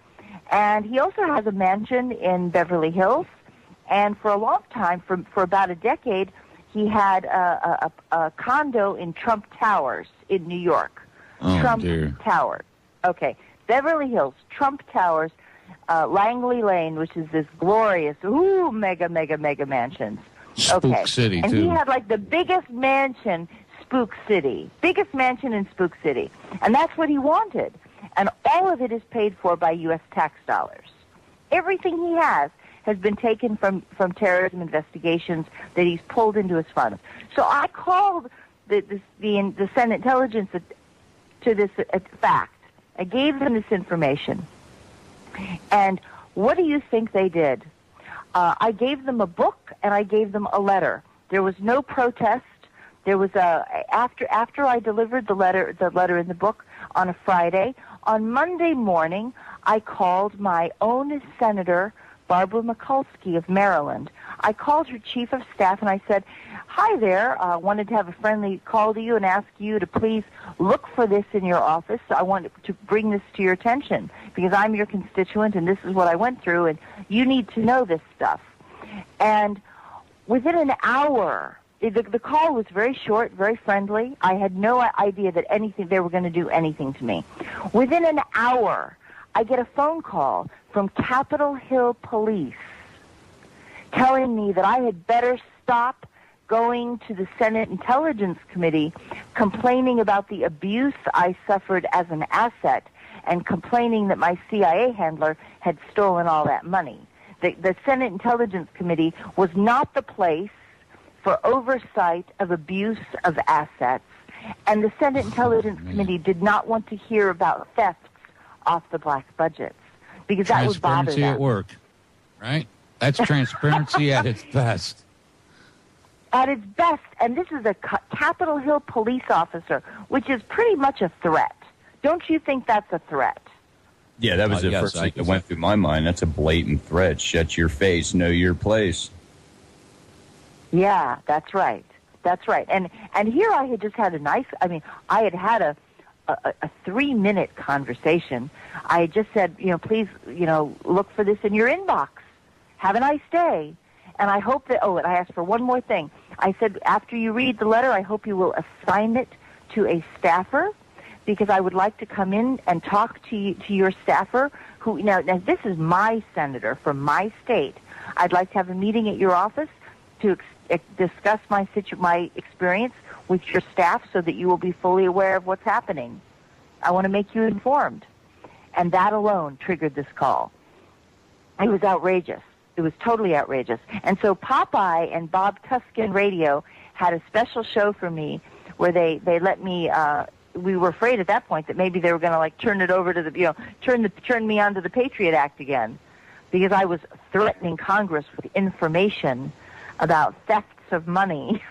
And he also has a mansion in Beverly Hills. And for a long time, for about a decade, he had a condo in Trump Towers in New York. Oh, Trump dear. Towers. Okay. Beverly Hills, Trump Towers, Langley Lane, which is this glorious, mega mansions. Spook City, and too. he had like the biggest mansion, Spook City. Biggest mansion in Spook City. And that's what he wanted. And all of it is paid for by U.S. tax dollars. Everything he has been taken from terrorism investigations that he's pulled into his funds. So I called the Senate Intelligence to this fact. I gave them this information. And what do you think they did? I gave them a book and I gave them a letter. There was no protest. There was after I delivered the letter in the book on a Friday. On Monday morning, I called my own senator, Barbara Mikulski of Maryland. I called her chief of staff and I said, hi there, wanted to have a friendly call to you and ask you to please look for this in your office. I want to bring this to your attention because I'm your constituent and this is what I went through and you need to know this stuff. And within an hour, the call was very short, very friendly. I had no idea that they were going to do anything to me. Within an hour, I get a phone call from Capitol Hill Police telling me that I had better stop going to the Senate Intelligence Committee complaining about the abuse I suffered as an asset and complaining that my CIA handler had stolen all that money. The Senate Intelligence Committee was not the place for oversight of abuse of assets, and the Senate Intelligence Committee did not want to hear about thefts off the black budgets because that would bother them. Transparency at work, right? That's transparency at its best. At its best, and this is a Capitol Hill police officer, which is pretty much a threat. Don't you think that's a threat? Yeah, that was the first thing that went through my mind. That's a blatant threat. Shut your face. Know your place. Yeah, that's right. That's right. And here I had just had I had a 3-minute conversation. I had just said, please, look for this in your inbox. Have a nice day. And I hope that, and I asked for one more thing. I said, after you read the letter, I hope you will assign it to a staffer because I would like to come in and talk to your staffer who, now this is my senator from my state. I'd like to have a meeting at your office to discuss my experience with your staff so that you will be fully aware of what's happening. I want to make you informed. And that alone triggered this call. It was outrageous. It was totally outrageous. And so Popeye and Bob Tuskin Radio had a special show for me where they let me, we were afraid at that point that maybe they were going to turn it over to turn me onto the Patriot Act again because I was threatening Congress with information about thefts of money,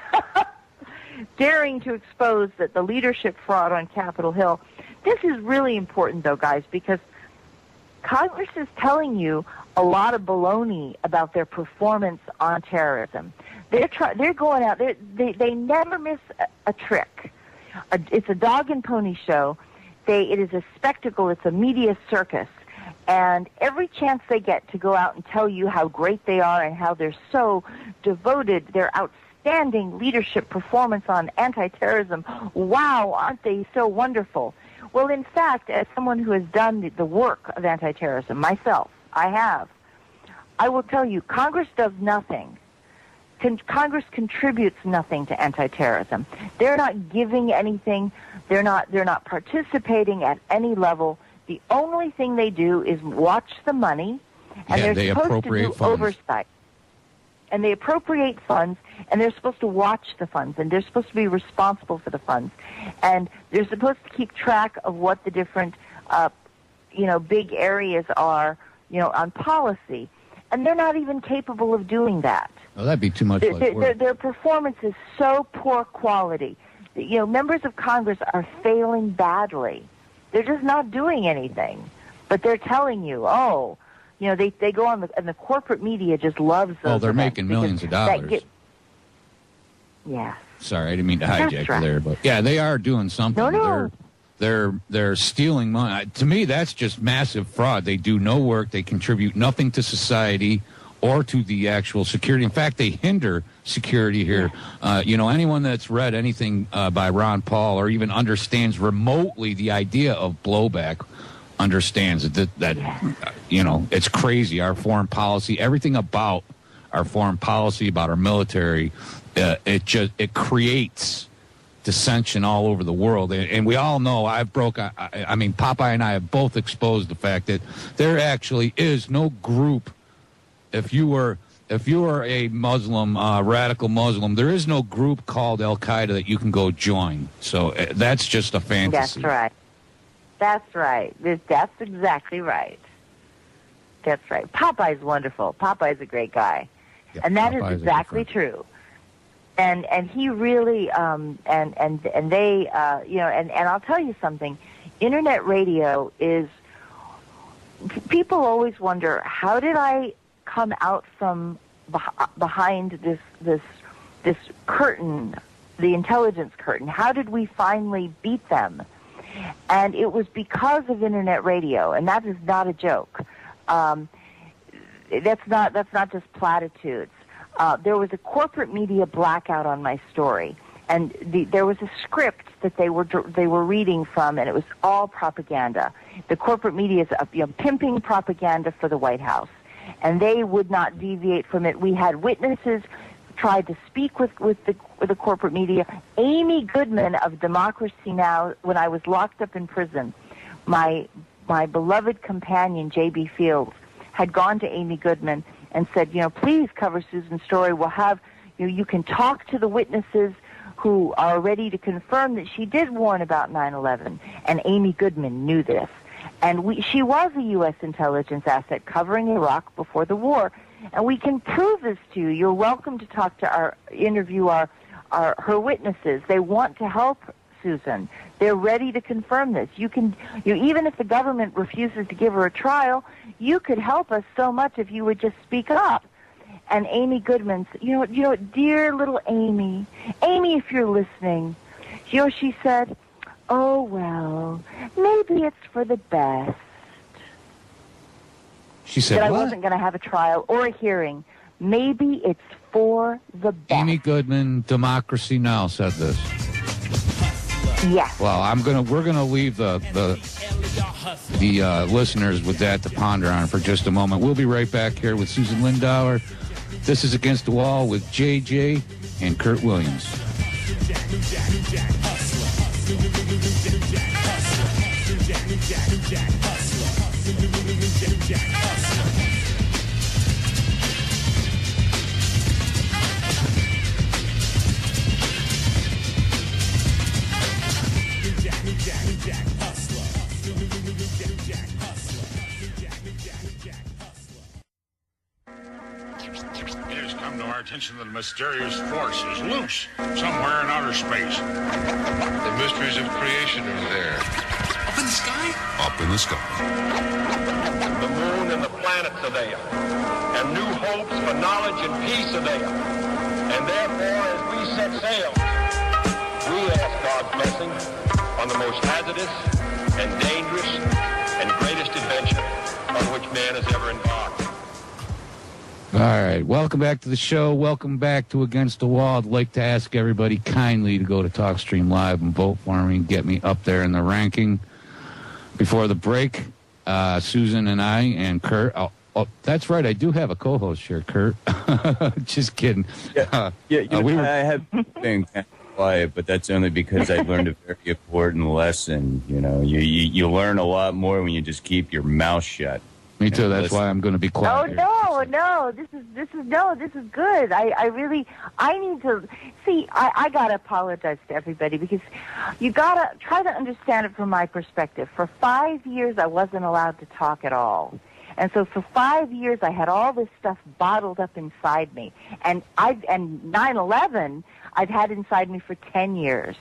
daring to expose that the leadership fraud on Capitol Hill. This is really important, though, guys, because Congress is telling you a lot of baloney about their performance on terrorism. They're going out. They never miss a trick. It's a dog and pony show. It is a spectacle. It's a media circus. And every chance they get to go out and tell you how great they are and how they're so devoted, their outstanding leadership performance on anti-terrorism, wow, aren't they so wonderful? Well, in fact, as someone who has done the work of anti-terrorism myself, I will tell you, Congress does nothing. Congress contributes nothing to anti-terrorism. They're not giving anything. They're not participating at any level. The only thing they do is watch the money, and they're supposed to do oversight. and they appropriate funds, and they're supposed to watch the funds, and they're supposed to be responsible for the funds, and they're supposed to keep track of what the different, big areas are, on policy, and they're not even capable of doing that. Well, that'd be too much work. Their performance is so poor quality. Members of Congress are failing badly. They're just not doing anything, but they're telling you, they go on and the corporate media just loves those. Well, they're making millions of dollars. Yeah. Sorry, I didn't mean to hijack you there, but yeah, they are doing something. No. They're stealing money. To me, that's just massive fraud. They do no work. They contribute nothing to society or to the actual security. In fact, they hinder security here. Anyone that's read anything by Ron Paul or even understands remotely the idea of blowback understands that it's crazy. Our foreign policy, everything about our foreign policy, about our military, it creates dissension all over the world. And we all know Popeye and I have both exposed the fact that there actually is no group. If you were a Muslim, radical Muslim, there is no group called Al-Qaeda that you can go join. So that's just a fantasy. That's right. That's exactly right. That's right. Popeye's wonderful. Popeye's a great guy. Yeah, and that Popeye's is exactly true. And he really and they and I'll tell you something. Internet radio is. People always wonder, how did I come out from behind this curtain, the intelligence curtain? How did we finally beat them? And it was because of internet radio, and that is not a joke. That's not just platitudes. There was a corporate media blackout on my story, and there was a script that they were reading from, and it was all propaganda. The corporate media is pimping propaganda for the White House, and they would not deviate from it. We had witnesses tried to speak with the corporate media. Amy Goodman of Democracy Now!, when I was locked up in prison, my beloved companion, J.B. Fields, had gone to Amy Goodman and said, please cover Susan's story. We'll have, you can talk to the witnesses who are ready to confirm that she did warn about 9/11. And Amy Goodman knew this. And she was a U.S. intelligence asset covering Iraq before the war. And we can prove this to you. You're welcome to interview her witnesses. They want to help Susan. They're ready to confirm this. Even if the government refuses to give her a trial, you could help us so much if you would just speak up. And Amy Goodman, dear little Amy, if you're listening, she said, oh, well, maybe it's for the best. She said, that I wasn't going to have a trial or a hearing. Maybe it's for the best. Amy Goodman, Democracy Now! Said this. Yes. Well, we're gonna leave the listeners with that to ponder on for just a moment. We'll be right back here with Susan Lindauer. This is Against the Wall with JJ and Kurt Williams. Attention, the mysterious force is loose somewhere in outer space. The mysteries of creation are there. Up in the sky? Up in the sky. The moon and the planets are there, and new hopes for knowledge and peace are there. And therefore, as we set sail, we ask God's blessing on the most hazardous and dangerous and greatest adventure on which man has ever embarked. All right, welcome back to the show. Welcome back to Against the Wall. I'd like to ask everybody kindly to go to TalkStream Live and vote for me and get me up there in the ranking. Before the break, Susan and I and Kurt. Oh, that's right. I do have a co-host here, Kurt. Just kidding. I have been kind of quiet, but that's only because I learned a very important lesson. You learn a lot more when you just keep your mouth shut. Me too. That's why I'm going to be quiet. Oh, no. This is good. I need to see. I gotta apologize to everybody because you gotta try to understand it from my perspective. For 5 years, I wasn't allowed to talk at all. And so for 5 years, I had all this stuff bottled up inside me. And 9/11, I've had inside me for 10 years.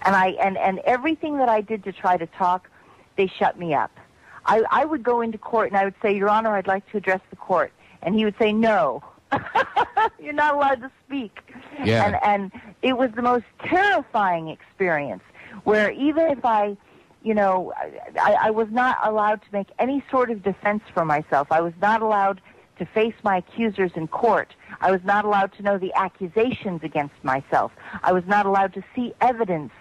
And everything that I did to try to talk, they shut me up. I would go into court and I would say, Your Honor, I'd like to address the court. And he would say, no, you're not allowed to speak. Yeah. And it was the most terrifying experience where even if I was not allowed to make any sort of defense for myself. I was not allowed to face my accusers in court. I was not allowed to know the accusations against myself. I was not allowed to see evidence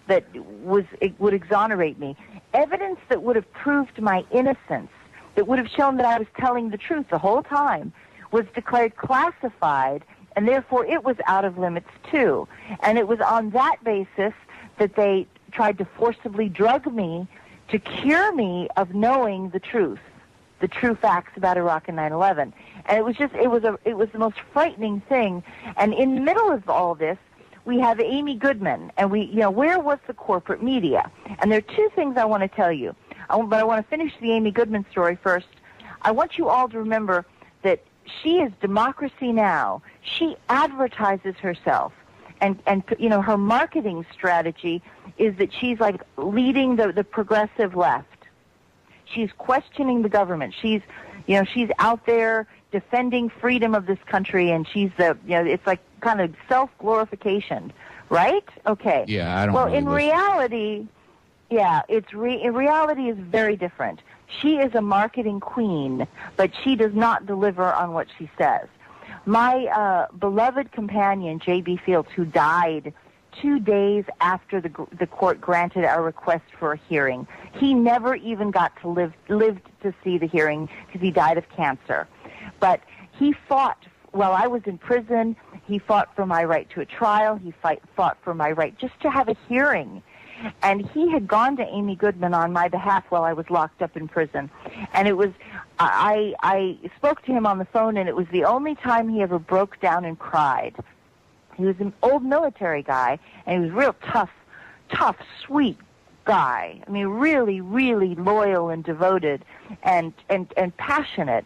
that would exonerate me. Evidence that would have proved my innocence, that would have shown that I was telling the truth the whole time, was declared classified, and therefore it was out of limits too. And it was on that basis that they tried to forcibly drug me to cure me of knowing the true facts about Iraq and 9/11. And it was the most frightening thing. And in the middle of all this, we have Amy Goodman, and where was the corporate media? And there are two things I want to tell you. But I want to finish the Amy Goodman story first. I want you all to remember that she is Democracy Now! She advertises herself. And her marketing strategy is that she's like leading the progressive left. She's questioning the government. She's out there defending freedom of this country, and she's it's like kind of self-glorification, right? Okay. Yeah, I don't. Well, really in listen. reality, in reality is very different. She is a marketing queen, but she does not deliver on what she says. My beloved companion, J.B. Fields, who died 2 days after the court granted our request for a hearing, he never even got to lived to see the hearing because he died of cancer. But he fought while I was in prison. He fought for my right to a trial. He fought for my right just to have a hearing. And he had gone to Amy Goodman on my behalf while I was locked up in prison. And it was, I spoke to him on the phone, and it was the only time he ever broke down and cried. He was an old military guy, and he was real tough, sweet guy. I mean, really, really loyal and devoted and passionate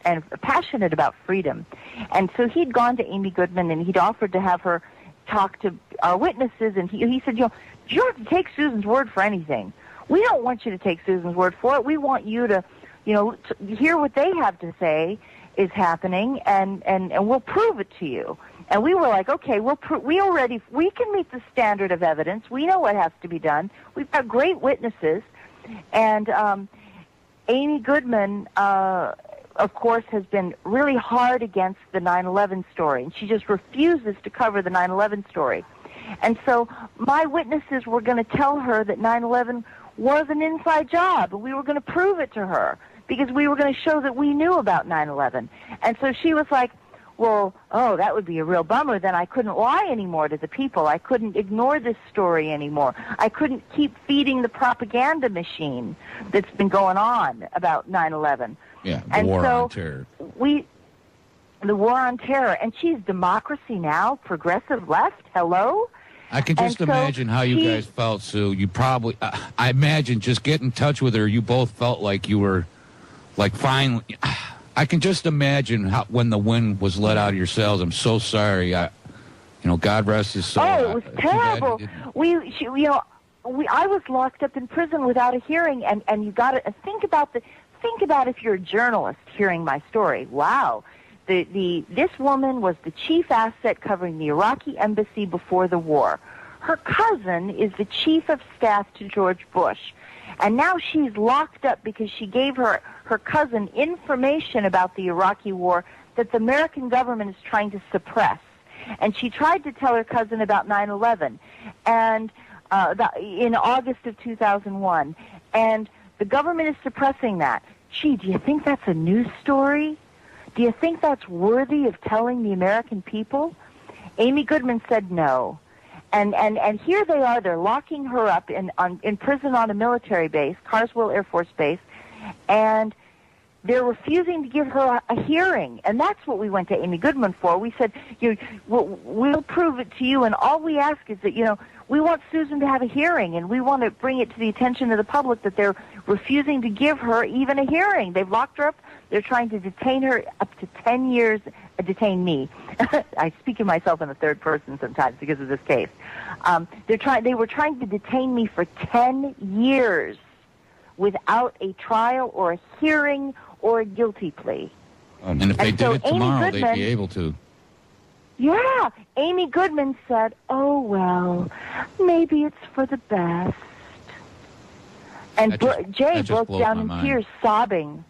about freedom. And so he'd gone to Amy Goodman, and he'd offered to have her talk to our witnesses, and he said, you don't have to take Susan's word for anything. We don't want you to take Susan's word for it. We want you to, to hear what they have to say is happening, and we'll prove it to you. And we were like, okay, we can meet the standard of evidence. We know what has to be done. We've got great witnesses. And Amy Goodman, of course, has been really hard against the 9/11 story. And she just refuses to cover the 9/11 story. And so my witnesses were going to tell her that 9/11 was an inside job. We were going to prove it to her because we were going to show that we knew about 9/11. And so she was like, well, that would be a real bummer. Then I couldn't lie anymore to the people. I couldn't ignore this story anymore. I couldn't keep feeding the propaganda machine that's been going on about 9/11. Yeah, the war on terror. The war on terror. And she's Democracy Now!, progressive left. Hello? I can just imagine how you guys felt, Sue. You probably, I imagine just getting in touch with her, you both felt like you were, like, finally. I can just imagine when the wind was let out of your sails. I'm so sorry. God rest his soul. Oh, it was terrible. I was locked up in prison without a hearing, and you got to think about if you're a journalist hearing my story. Wow. This woman was the chief asset covering the Iraqi embassy before the war. Her cousin is the chief of staff to George Bush. And now she's locked up because she gave her cousin information about the Iraqi war that the American government is trying to suppress. And she tried to tell her cousin about 9/11 and in August of 2001. And the government is suppressing that. Gee, do you think that's a news story? Do you think that's worthy of telling the American people? Amy Goodman said no. And here they are. They're locking her up in prison on a military base, Carswell Air Force Base, and they're refusing to give her a hearing, and that's what we went to Amy Goodman for. We said, we'll prove it to you, and all we ask is that, we want Susan to have a hearing, and we want to bring it to the attention of the public that they're refusing to give her even a hearing. They've locked her up. They're trying to detain her up to 10 years, detain me. I speak of myself in the third person sometimes because of this case. They were trying to detain me for 10 years without a trial or a hearing or a guilty plea. And if they did it tomorrow, they'd be able to. Yeah. Amy Goodman said, oh, well, maybe it's for the best. And Jay broke down in tears, sobbing.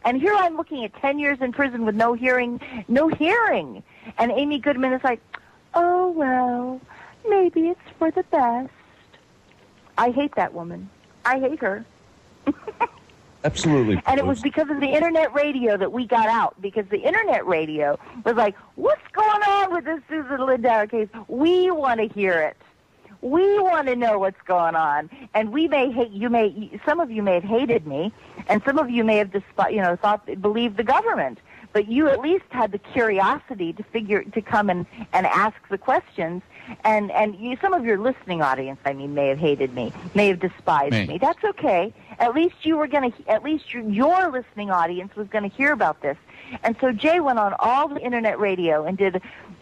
And here I'm looking at 10 years in prison with no hearing. And Amy Goodman is like, oh, well, maybe it's for the best. I hate that woman. I hate her. Absolutely. And it was because of the Internet radio that we got out, because the Internet radio was like, what's going on with this Susan Lindauer case? We want to hear it. We want to know what's going on. And we may hate, some of you may have hated me, and some of you may have believed the government. But you at least had the curiosity to come and ask the questions. And some of your listening audience, may have hated me, may have despised me. That's okay. At least your listening audience was going to hear about this. And so Jay went on all the Internet radio and did,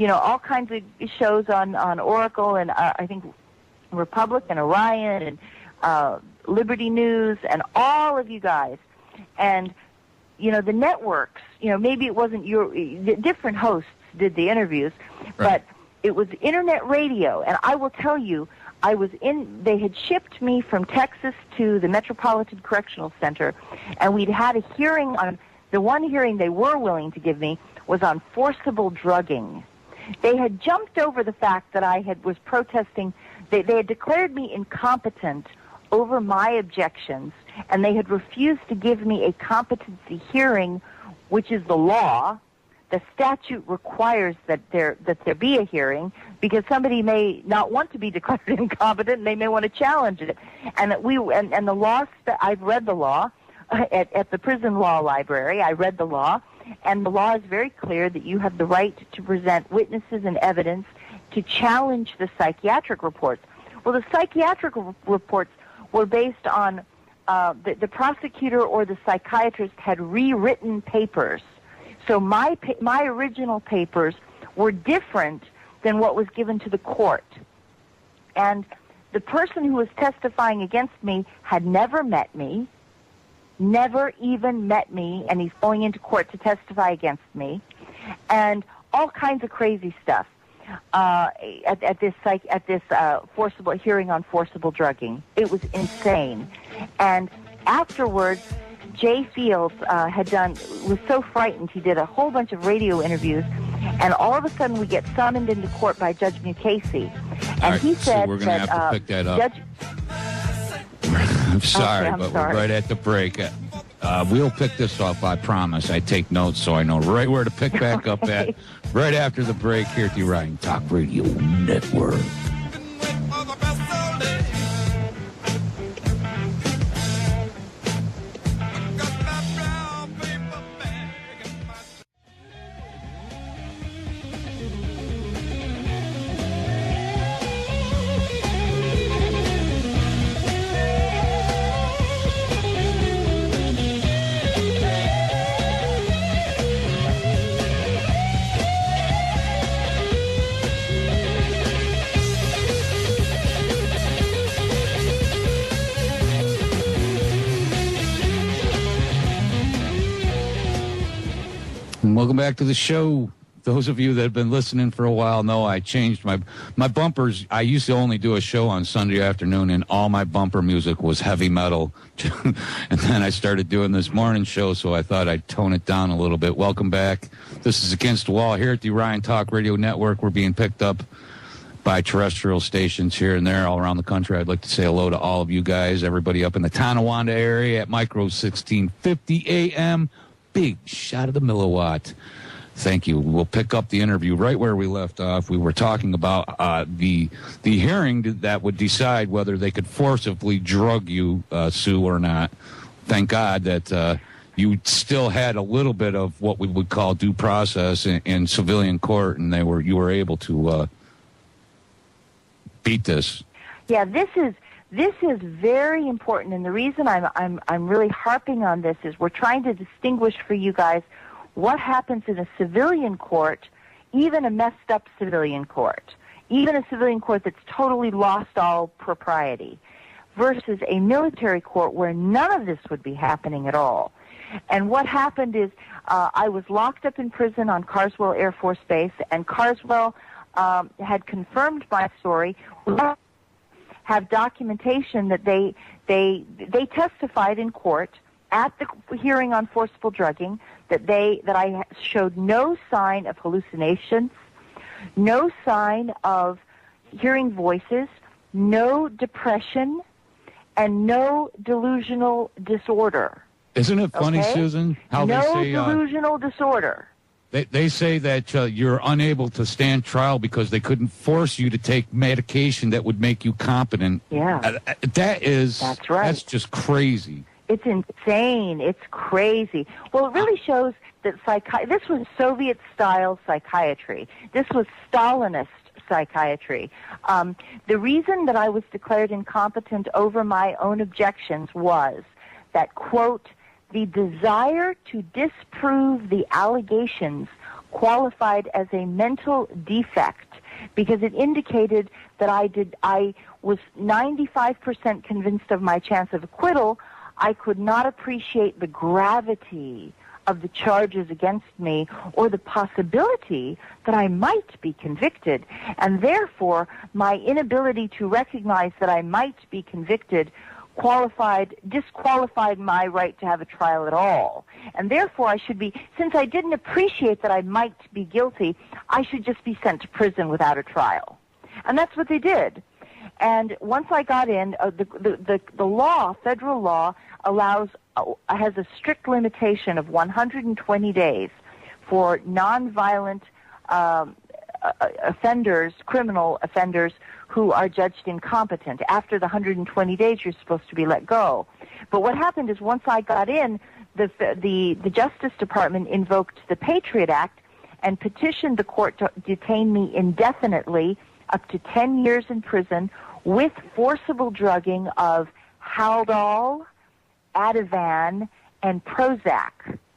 all kinds of shows on Oracle and I think Republic and Orion and Liberty News and all of you guys. And, the networks, maybe it wasn't different hosts did the interviews, but it was Internet radio. And I will tell you, they had shipped me from Texas to the Metropolitan Correctional Center, and we'd had a hearing on, the one hearing they were willing to give me was on forcible drugging. They had jumped over the fact that I was protesting. They had declared me incompetent over my objections, and they had refused to give me a competency hearing, which is the law. The statute requires that there be a hearing because somebody may not want to be declared incompetent and they may want to challenge it. And the law, I've read the law at the prison law library. I read the law, and the law is very clear that you have the right to present witnesses and evidence to challenge the psychiatric reports. Well, the psychiatric reports were based on the prosecutor or the psychiatrist had rewritten papers. So my original papers were different than what was given to the court. And the person who was testifying against me had never met me, never even met me, and he's going into court to testify against me, and all kinds of crazy stuff at this forcible hearing on forcible drugging. It was insane. And afterwards, Jay Fields was so frightened, he did a whole bunch of radio interviews, and all of a sudden we get summoned into court by Judge Mukasey. And he said so we're going to have to pick that up. I'm sorry, but we're right at the break. We'll pick this up, I promise. I take notes so I know right where to pick back up at right after the break here at the Orion Talk Radio Network. Welcome back to the show. Those of you that have been listening for a while know I changed my bumpers. I used to only do a show on Sunday afternoon, and all my bumper music was heavy metal. And then I started doing this morning show, so I thought I'd tone it down a little bit. Welcome back. This is Against the Wall here at the Orion Talk Radio Network. We're being picked up by terrestrial stations here and there all around the country. I'd like to say hello to all of you guys, everybody up in the Tonawanda area at Micro 1650 AM. Big shot of the milliwatt. Thank you. We'll pick up the interview right where we left off. We were talking about the hearing that would decide whether they could forcibly drug you, Sue, or not. thank God that you still had a little bit of what we would call due process in civilian court, and you were able to beat this. Yeah, this is very important, and the reason I'm really harping on this is we're trying to distinguish for you guys what happens in a civilian court, even a messed up civilian court, even a civilian court that's totally lost all propriety, versus a military court where none of this would be happening at all. And what happened is I was locked up in prison on Carswell Air Force Base, and Carswell had confirmed my story. We have documentation that they testified in court at the hearing on forcible drugging that I showed no sign of hallucinations, no sign of hearing voices, no depression, and no delusional disorder. Isn't it funny, okay? Susan, how no they say delusional disorder. They say that you're unable to stand trial because they couldn't force you to take medication that would make you competent. Yeah. That's right. That's just crazy. It's insane. It's crazy. Well, it really shows that this was Soviet-style psychiatry. This was Stalinist psychiatry. The reason that I was declared incompetent over my own objections was that, quote, the desire to disprove the allegations qualified as a mental defect because it indicated that I was 95% convinced of my chance of acquittal. I could not appreciate the gravity of the charges against me or the possibility that I might be convicted. And therefore, my inability to recognize that I might be convicted disqualified my right to have a trial at all. And therefore, since I didn't appreciate that I might be guilty, I should just be sent to prison without a trial. And that's what they did. And once I got in, the law, federal law, has a strict limitation of 120 days for nonviolent offenders, criminal offenders, who are judged incompetent. After the 120 days, you're supposed to be let go. But what happened is once I got in, the Justice Department invoked the Patriot Act and petitioned the court to detain me indefinitely, up to 10 years in prison, with forcible drugging of Haldol, Ativan, and Prozac.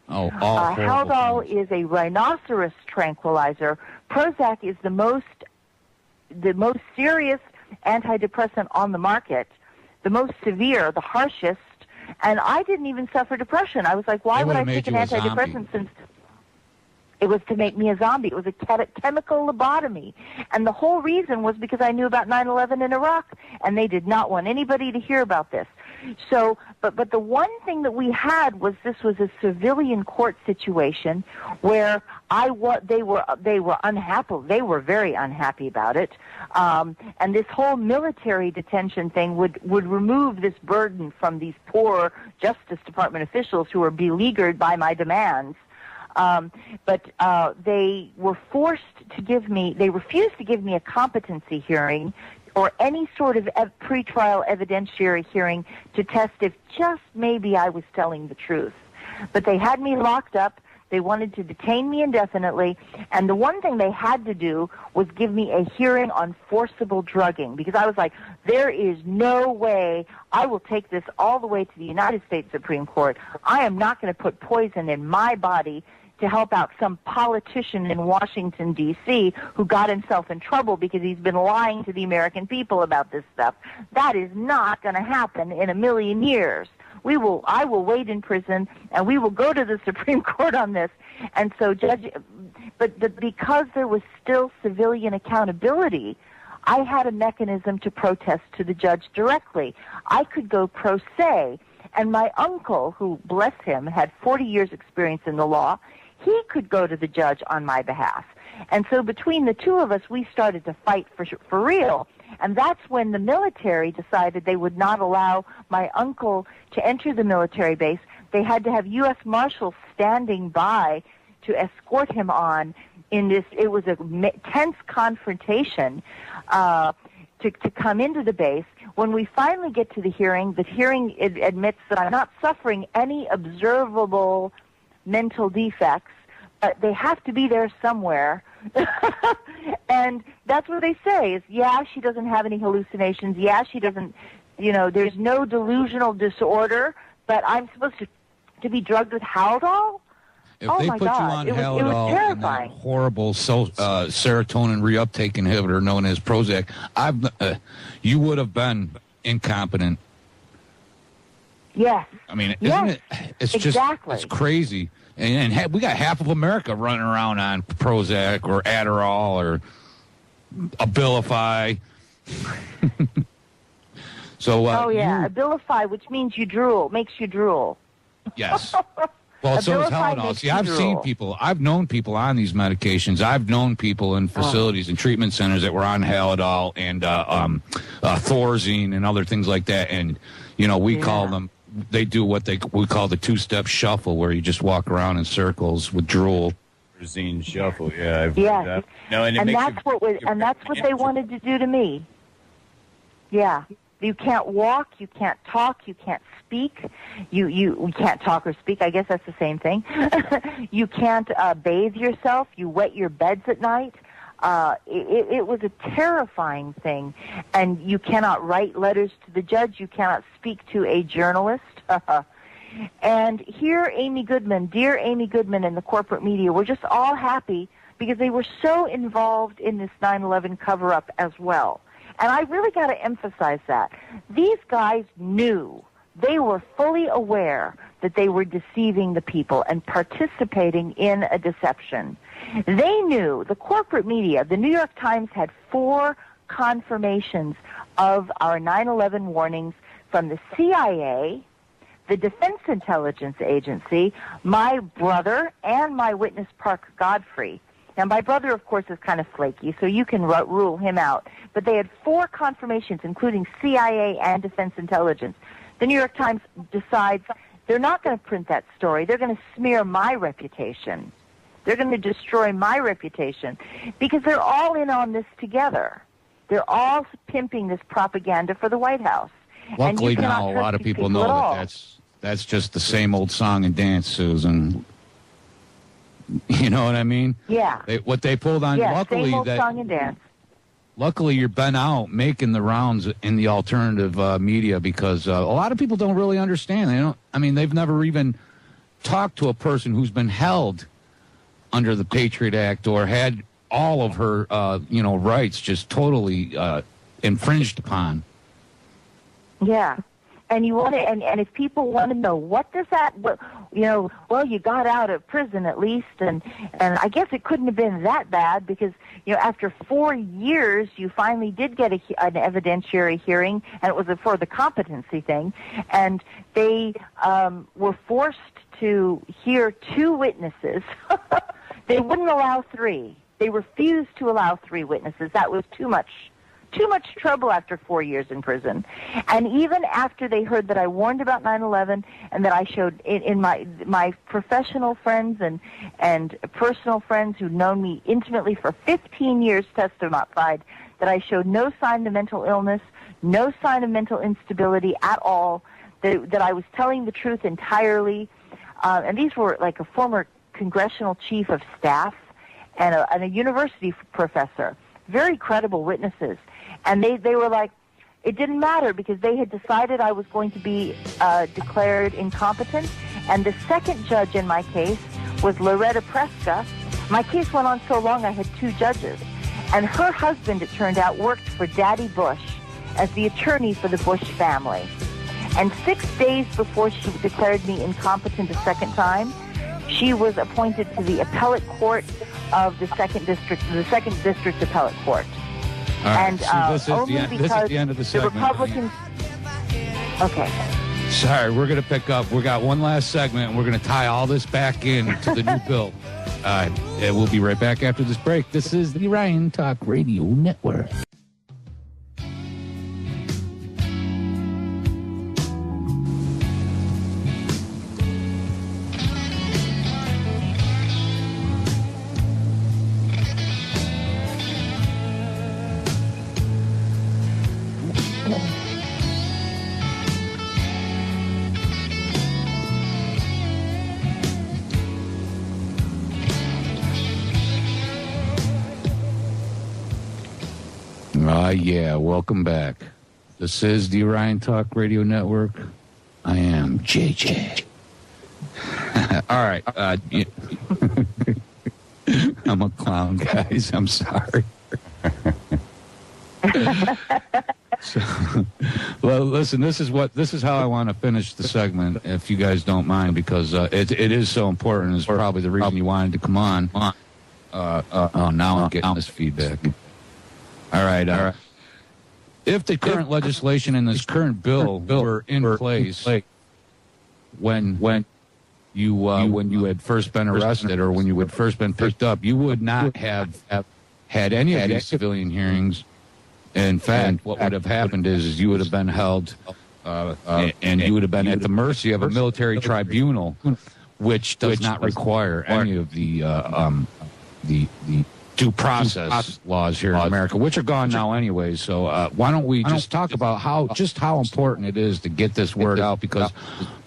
Oh, all Haldol is a rhinoceros tranquilizer. Prozac is the most serious antidepressant on the market, the most severe, the harshest, and I didn't even suffer depression. I was like, why would I take an antidepressant since it was to make me a zombie? It was a chemical lobotomy. And the whole reason was because I knew about 9/11 in Iraq, and they did not want anybody to hear about this. So, but the one thing that we had was this was a civilian court situation where they were unhappy. They were very unhappy about it. And this whole military detention thing would remove this burden from these poor Justice Department officials who were beleaguered by my demands. But they were forced to they refused to give me a competency hearing or any sort of pretrial evidentiary hearing to test if just maybe I was telling the truth. But they had me locked up. They wanted to detain me indefinitely. And the one thing they had to do was give me a hearing on forcible drugging, because I was like, there is no way I will take this all the way to the United States Supreme Court. I am not going to put poison in my body to help out some politician in Washington, D.C. who got himself in trouble because he's been lying to the American people about this stuff. That is not going to happen in a million years. I will wait in prison, and we will go to the Supreme Court on this. And so, but because there was still civilian accountability, I had a mechanism to protest to the judge directly. I could go pro se, and my uncle, who, bless him, had 40 years experience in the law, he could go to the judge on my behalf. And so between the two of us, we started to fight for real. And that's when the military decided they would not allow my uncle to enter the military base. They had to have U.S. Marshals standing by to escort him on in this. It was a tense confrontation. to come into the base. When we finally get to the hearing admits that I'm not suffering any observable mental defects, but they have to be there somewhere. And that's what they say is, yeah, she doesn't have any hallucinations. Yeah, she doesn't, there's no delusional disorder, but I'm supposed to be drugged with Haldol? If they put you on Haldol and that horrible serotonin reuptake inhibitor known as Prozac, you would have been incompetent. Yes. I mean, isn't it? It's exactly. It's crazy. And we got half of America running around on Prozac or Adderall or Abilify. So. Abilify, which means you drool, makes you drool. Yes. Well, so is Haldol. See, I've seen people. I've known people on these medications. I've known people in facilities and treatment centers that were on Haldol and Thorazine and other things like that. And we call them. They do what we call the two-step shuffle, where you just walk around in circles with drool. Thorazine shuffle, yeah. I've heard that. No, and that's what they wanted to do to me. Yeah. You can't walk, you can't talk, you can't speak. You can't talk or speak. I guess that's the same thing. You can't bathe yourself. You wet your beds at night. It was a terrifying thing. And you cannot write letters to the judge. You cannot speak to a journalist. And here, dear Amy Goodman and the corporate media were just all happy because they were so involved in this 9/11 cover-up as well. And I really got to emphasize that. These guys knew, they were fully aware that they were deceiving the people and participating in a deception. They knew, the corporate media, the New York Times had 4 confirmations of our 9/11 warnings from the CIA, the Defense Intelligence Agency, my brother, and my witness, Parker Godfrey. Now, my brother, of course, is kind of flaky, so you can rule him out. But they had 4 confirmations, including CIA and Defense Intelligence. The New York Times decides they're not going to print that story. They're going to smear my reputation. They're going to destroy my reputation because they're all in on this together. They're all pimping this propaganda for the White House. Luckily now a lot of people know that that's just the same old song and dance, Susan. You know what I mean? Yeah. What they pulled on. Yeah, luckily, same old song and dance. Luckily, you've been out making the rounds in the alternative media because a lot of people don't really understand. They don't. I mean, they've never even talked to a person who's been held under the Patriot Act or had all of her, rights just totally infringed upon. Yeah. And you want to, and if people want to know what does that, you got out of prison at least, and I guess it couldn't have been that bad because after 4 years you finally did get an evidentiary hearing, and it was for the competency thing, and they were forced to hear 2 witnesses. They wouldn't allow 3. They refused to allow 3 witnesses. That was too much trouble after 4 years in prison. And even after they heard that I warned about 9/11 and that I showed in my professional friends and personal friends who've known me intimately for 15 years testified that I showed no sign of mental illness, no sign of mental instability at all, that I was telling the truth entirely. And these were like a former congressional chief of staff and a university professor, very credible witnesses. And they were like, it didn't matter because they had decided I was going to be declared incompetent. And the second judge in my case was Loretta Preska. My case went on so long I had 2 judges. And her husband, it turned out, worked for Daddy Bush as the attorney for the Bush family. And 6 days before she declared me incompetent a second time, she was appointed to the appellate court of the second district appellate court. All right. And this is the end of the segment. The Republicans. Okay. Sorry, we're going to pick up. We got one last segment, and we're going to tie all this back in to the new bill. And we'll be right back after this break. This is the Ryan Talk Radio Network. Yeah, welcome back. This is the Orion Talk Radio Network. I am JJ. All right. I'm a clown, guys. I'm sorry. So, well, listen, this is how I want to finish the segment, if you guys don't mind, because it is so important. It's probably the reason you wanted to come on. Oh, now I'm getting this feedback. All right. If the current legislation and this current bill were in place when you had first been arrested or when you had first been picked up, you would not have had any of these civilian hearings. In fact, what would have happened is you would have been held and you would have been at the mercy of a military tribunal, which does not require any of the due process laws here in America, which are gone now anyway. So why don't we just talk about how important it is to get this word out? Because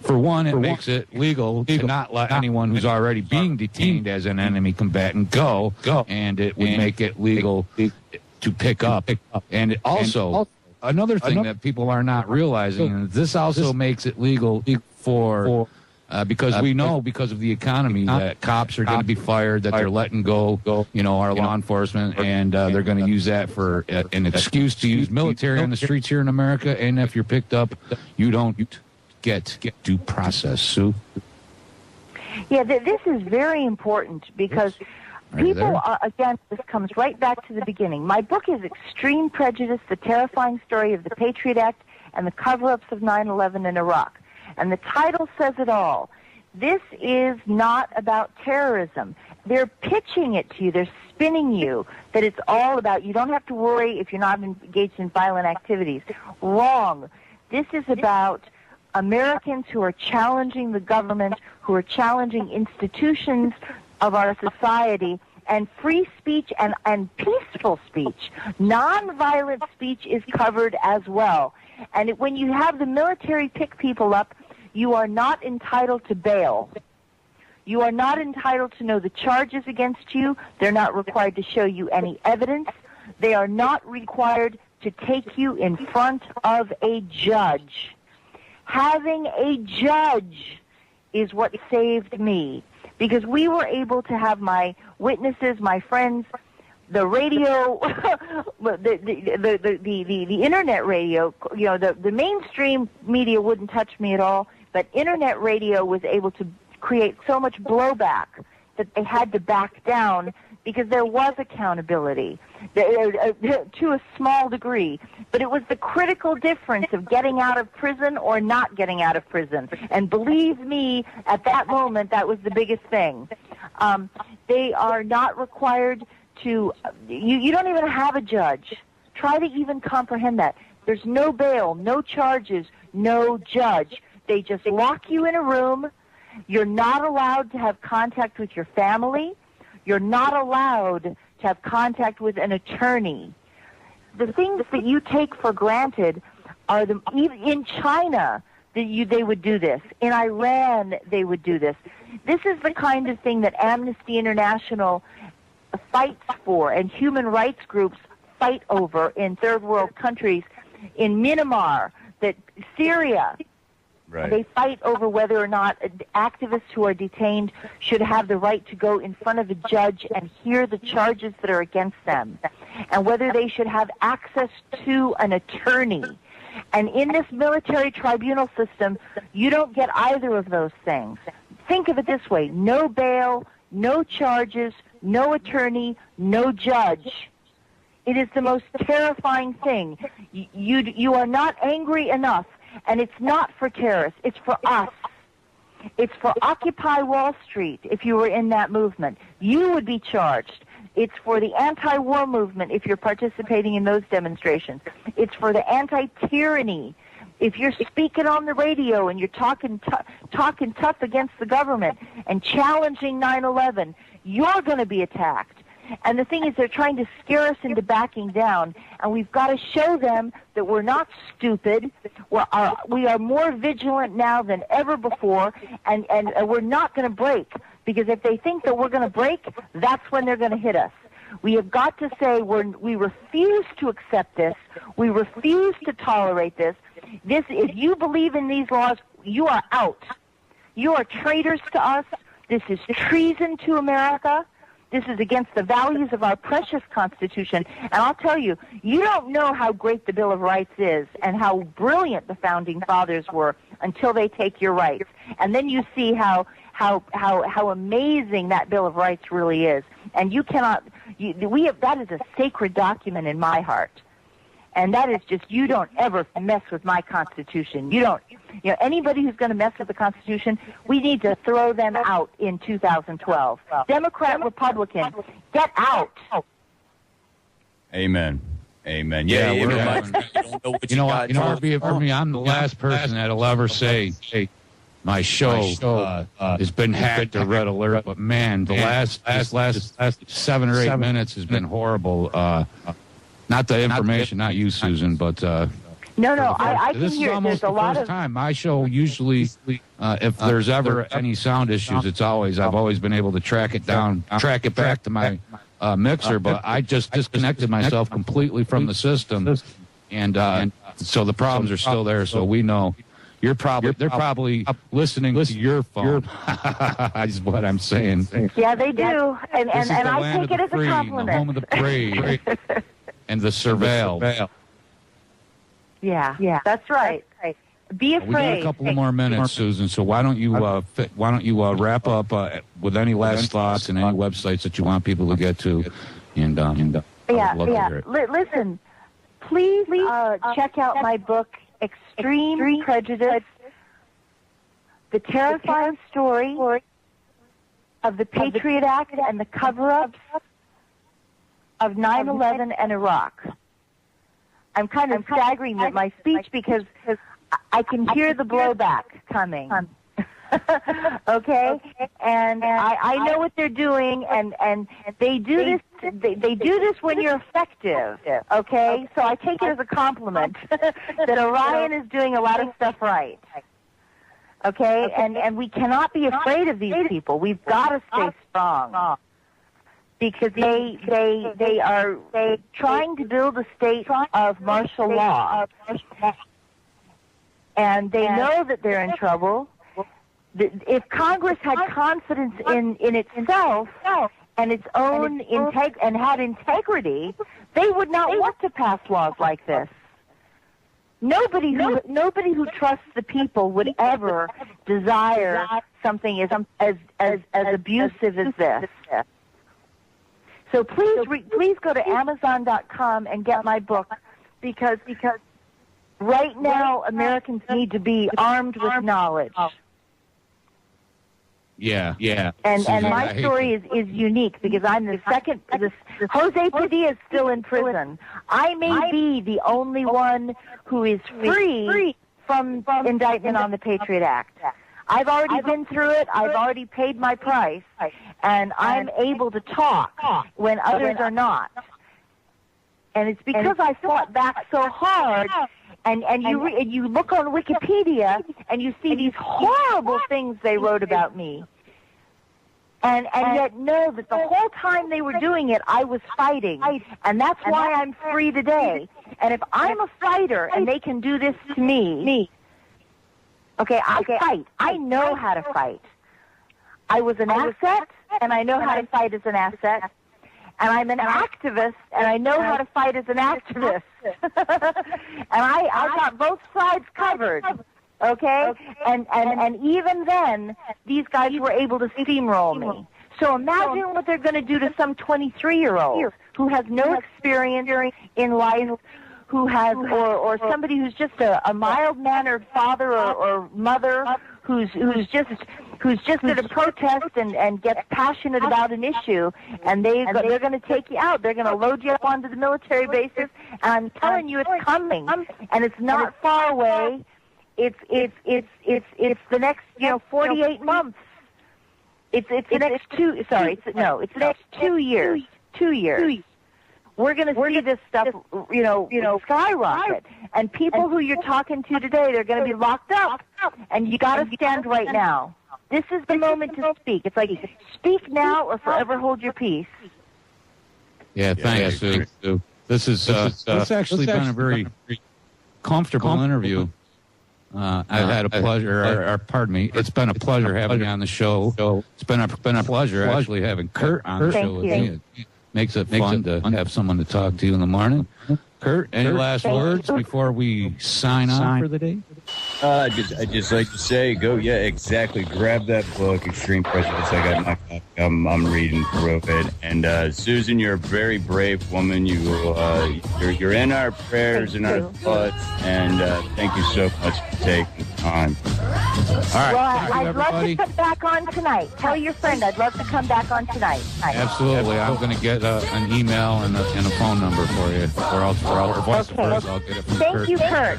for one, it makes it legal to not let anyone who's already being detained as an enemy combatant go, and it would make it legal to pick up. And it also, another thing that people are not realizing, this also makes it legal for because we know, because of the economy, that cops are going to be fired, that they're letting go, our law enforcement, and they're going to use that for an excuse to use military on the streets here in America. And if you're picked up, you don't get due process, Sue. Yeah, this is very important because people are, again, this comes right back to the beginning. My book is Extreme Prejudice, the terrifying story of the Patriot Act and the cover-ups of 9/11 in Iraq. And the title says it all. This is not about terrorism. They're pitching it to you. They're spinning you that it's all about, you don't have to worry if you're not engaged in violent activities. Wrong. This is about Americans who are challenging the government, who are challenging institutions of our society, and free speech and peaceful speech. Nonviolent speech is covered as well. And when you have the military pick people up, you are not entitled to bail. You are not entitled to know the charges against you. They're not required to show you any evidence. They are not required to take you in front of a judge. Having a judge is what saved me, because we were able to have my witnesses, my friends, the radio, the internet radio, the mainstream media wouldn't touch me at all, but internet radio was able to create so much blowback that they had to back down because there was accountability to a small degree. But it was the critical difference of getting out of prison or not getting out of prison. And believe me, at that moment, that was the biggest thing. They are not required to, you don't even have a judge. Try to even comprehend that. There's no bail, no charges, no judge. They just lock you in a room. You're not allowed to have contact with your family. You're not allowed to have contact with an attorney. The things that you take for granted are even in China, they would do this. In Iran, they would do this. This is the kind of thing that Amnesty International fights for, and human rights groups fight over in third world countries, in Myanmar, Syria. Right. They fight over whether or not activists who are detained should have the right to go in front of a judge and hear the charges that are against them, and whether they should have access to an attorney. And in this military tribunal system, you don't get either of those things. Think of it this way: no bail, no charges, no attorney, no judge. It is the most terrifying thing. You are not angry enough. And it's not for terrorists. It's for us. It's for Occupy Wall Street. If you were in that movement, you would be charged. It's for the anti-war movement if you're participating in those demonstrations. It's for the anti-tyranny. If you're speaking on the radio and you're talking tough against the government and challenging 9/11, you're going to be attacked. And the thing is, they're trying to scare us into backing down, and we've got to show them that we're not stupid. We are more vigilant now than ever before, and we're not going to break, because if they think that we're going to break, that's when they're going to hit us. We have got to say we refuse to accept this. We refuse to tolerate this. If you believe in these laws, you are out. You are traitors to us. This is treason to America. This is against the values of our precious Constitution. And I'll tell you, you don't know how great the Bill of Rights is and how brilliant the Founding Fathers were until they take your rights. And then you see how amazing that Bill of Rights really is. And you cannot, that is a sacred document in my heart. And that is just, you don't ever mess with my Constitution. Anybody who's going to mess with the Constitution, we need to throw them out in 2012. Democrat, Republican, get out. Amen. Amen. Yeah, you know what? Far be it from me, I'm the last person that'll ever say, hey, my show has been hacked or red alert. But man, the last 7 or 8 minutes has been horrible. Not the information, not you, Susan, but No, I can this hear is almost there's a the lot first of time. My show usually, if there's ever any sound issues, I've always been able to track it back to my mixer, but I just disconnected myself completely from the system, and so the problems are still there. So we know they're probably listening to your phone. Is what I'm saying. Yeah, they do, and I take it as a compliment. The home of the brave, and the surveilled. Yeah, that's right. Be afraid. We got a couple more minutes, Susan. So why don't you wrap up with any last thoughts and any websites that you want people to get to, and I would love to hear it. Listen, please check out my book, Extreme Prejudice: The Terrifying Story of the Patriot Act and the Cover-Ups of 9/11 and Iraq. I'm kind of staggering at my speech because I can hear the blowback coming. Okay? And I know what they're doing, and they do this. They do this when you're effective. Okay? So I take it as a compliment that Orion is doing a lot of stuff right. Okay? And we cannot be afraid of these people. We've got to stay strong. Because they are trying to build a state of martial law, and they know that they're in trouble. If Congress had confidence in itself and its own and had integrity, they would not want to pass laws like this. Nobody who trusts the people would ever desire something as abusive as this. So please go to Amazon.com and get my book, because right now Americans need to be armed with knowledge. Yeah. And Susan, my story is unique because I'm the second. Jose Padilla is still in prison. I may be the only one who is free from indictment on the Patriot Act. I've already been through it. I've already paid my price, and I'm able to talk when others are not. And it's because I fought back so hard. And you look on Wikipedia and you see these horrible things they wrote about me. And yet know that the whole time they were doing it, I was fighting. And that's why I'm free today. And if I'm a fighter and they can do this to me, okay, I fight. I know how to fight. I was an asset, and I know how to fight as an asset. And I'm an activist, and I know how to fight as an activist. And I got both sides covered, okay? And even then, these guys were able to steamroll me. So imagine what they're going to do to some 23-year-old who has no experience in life, who has, or somebody who's just a mild-mannered father or mother who's just at a protest and gets passionate about an issue, and they're going to take you out. They're going to load you up onto the military bases, and I'm telling you, it's coming, and it's not far away. It's the next 48 months. It's the next it's the next 2 years. 2 years. We're going to see this stuff, skyrocket. And people who you're talking to today, they're going to be locked up. And you got to stand right now. This is the moment to speak. It's like, speak now or forever hold your peace. Yeah, thanks, Sue. This has actually been a very comfortable interview. I've had a pleasure, pardon me, it's been a pleasure having you on the show. It's been a pleasure actually having Kurt on the show with me. It makes it fun to have someone to talk to in the morning. Kurt, any last words before we sign off for the day? I'd just like to say, exactly. Grab that book, Extreme Prejudice. I got my copy. I'm reading through it. And Susan, you're a very brave woman. You're in our prayers and our thoughts. And thank you so much for taking the time. All right. Well, I'd love to come back on tonight. Tell your friend I'd love to come back on tonight. Absolutely. I'm going to get an email and a phone number for you. Or vice versa, I'll get it from Kurt. Thank you, Kurt.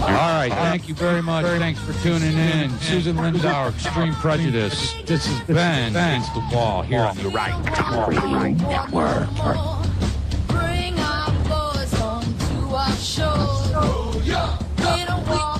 All right, thank you very much. Thanks for tuning in. Susan Lindauer, Extreme Prejudice. This has been Against the Wall here on the Right Talk Radio Network. Bring our boys on to our show. We don't want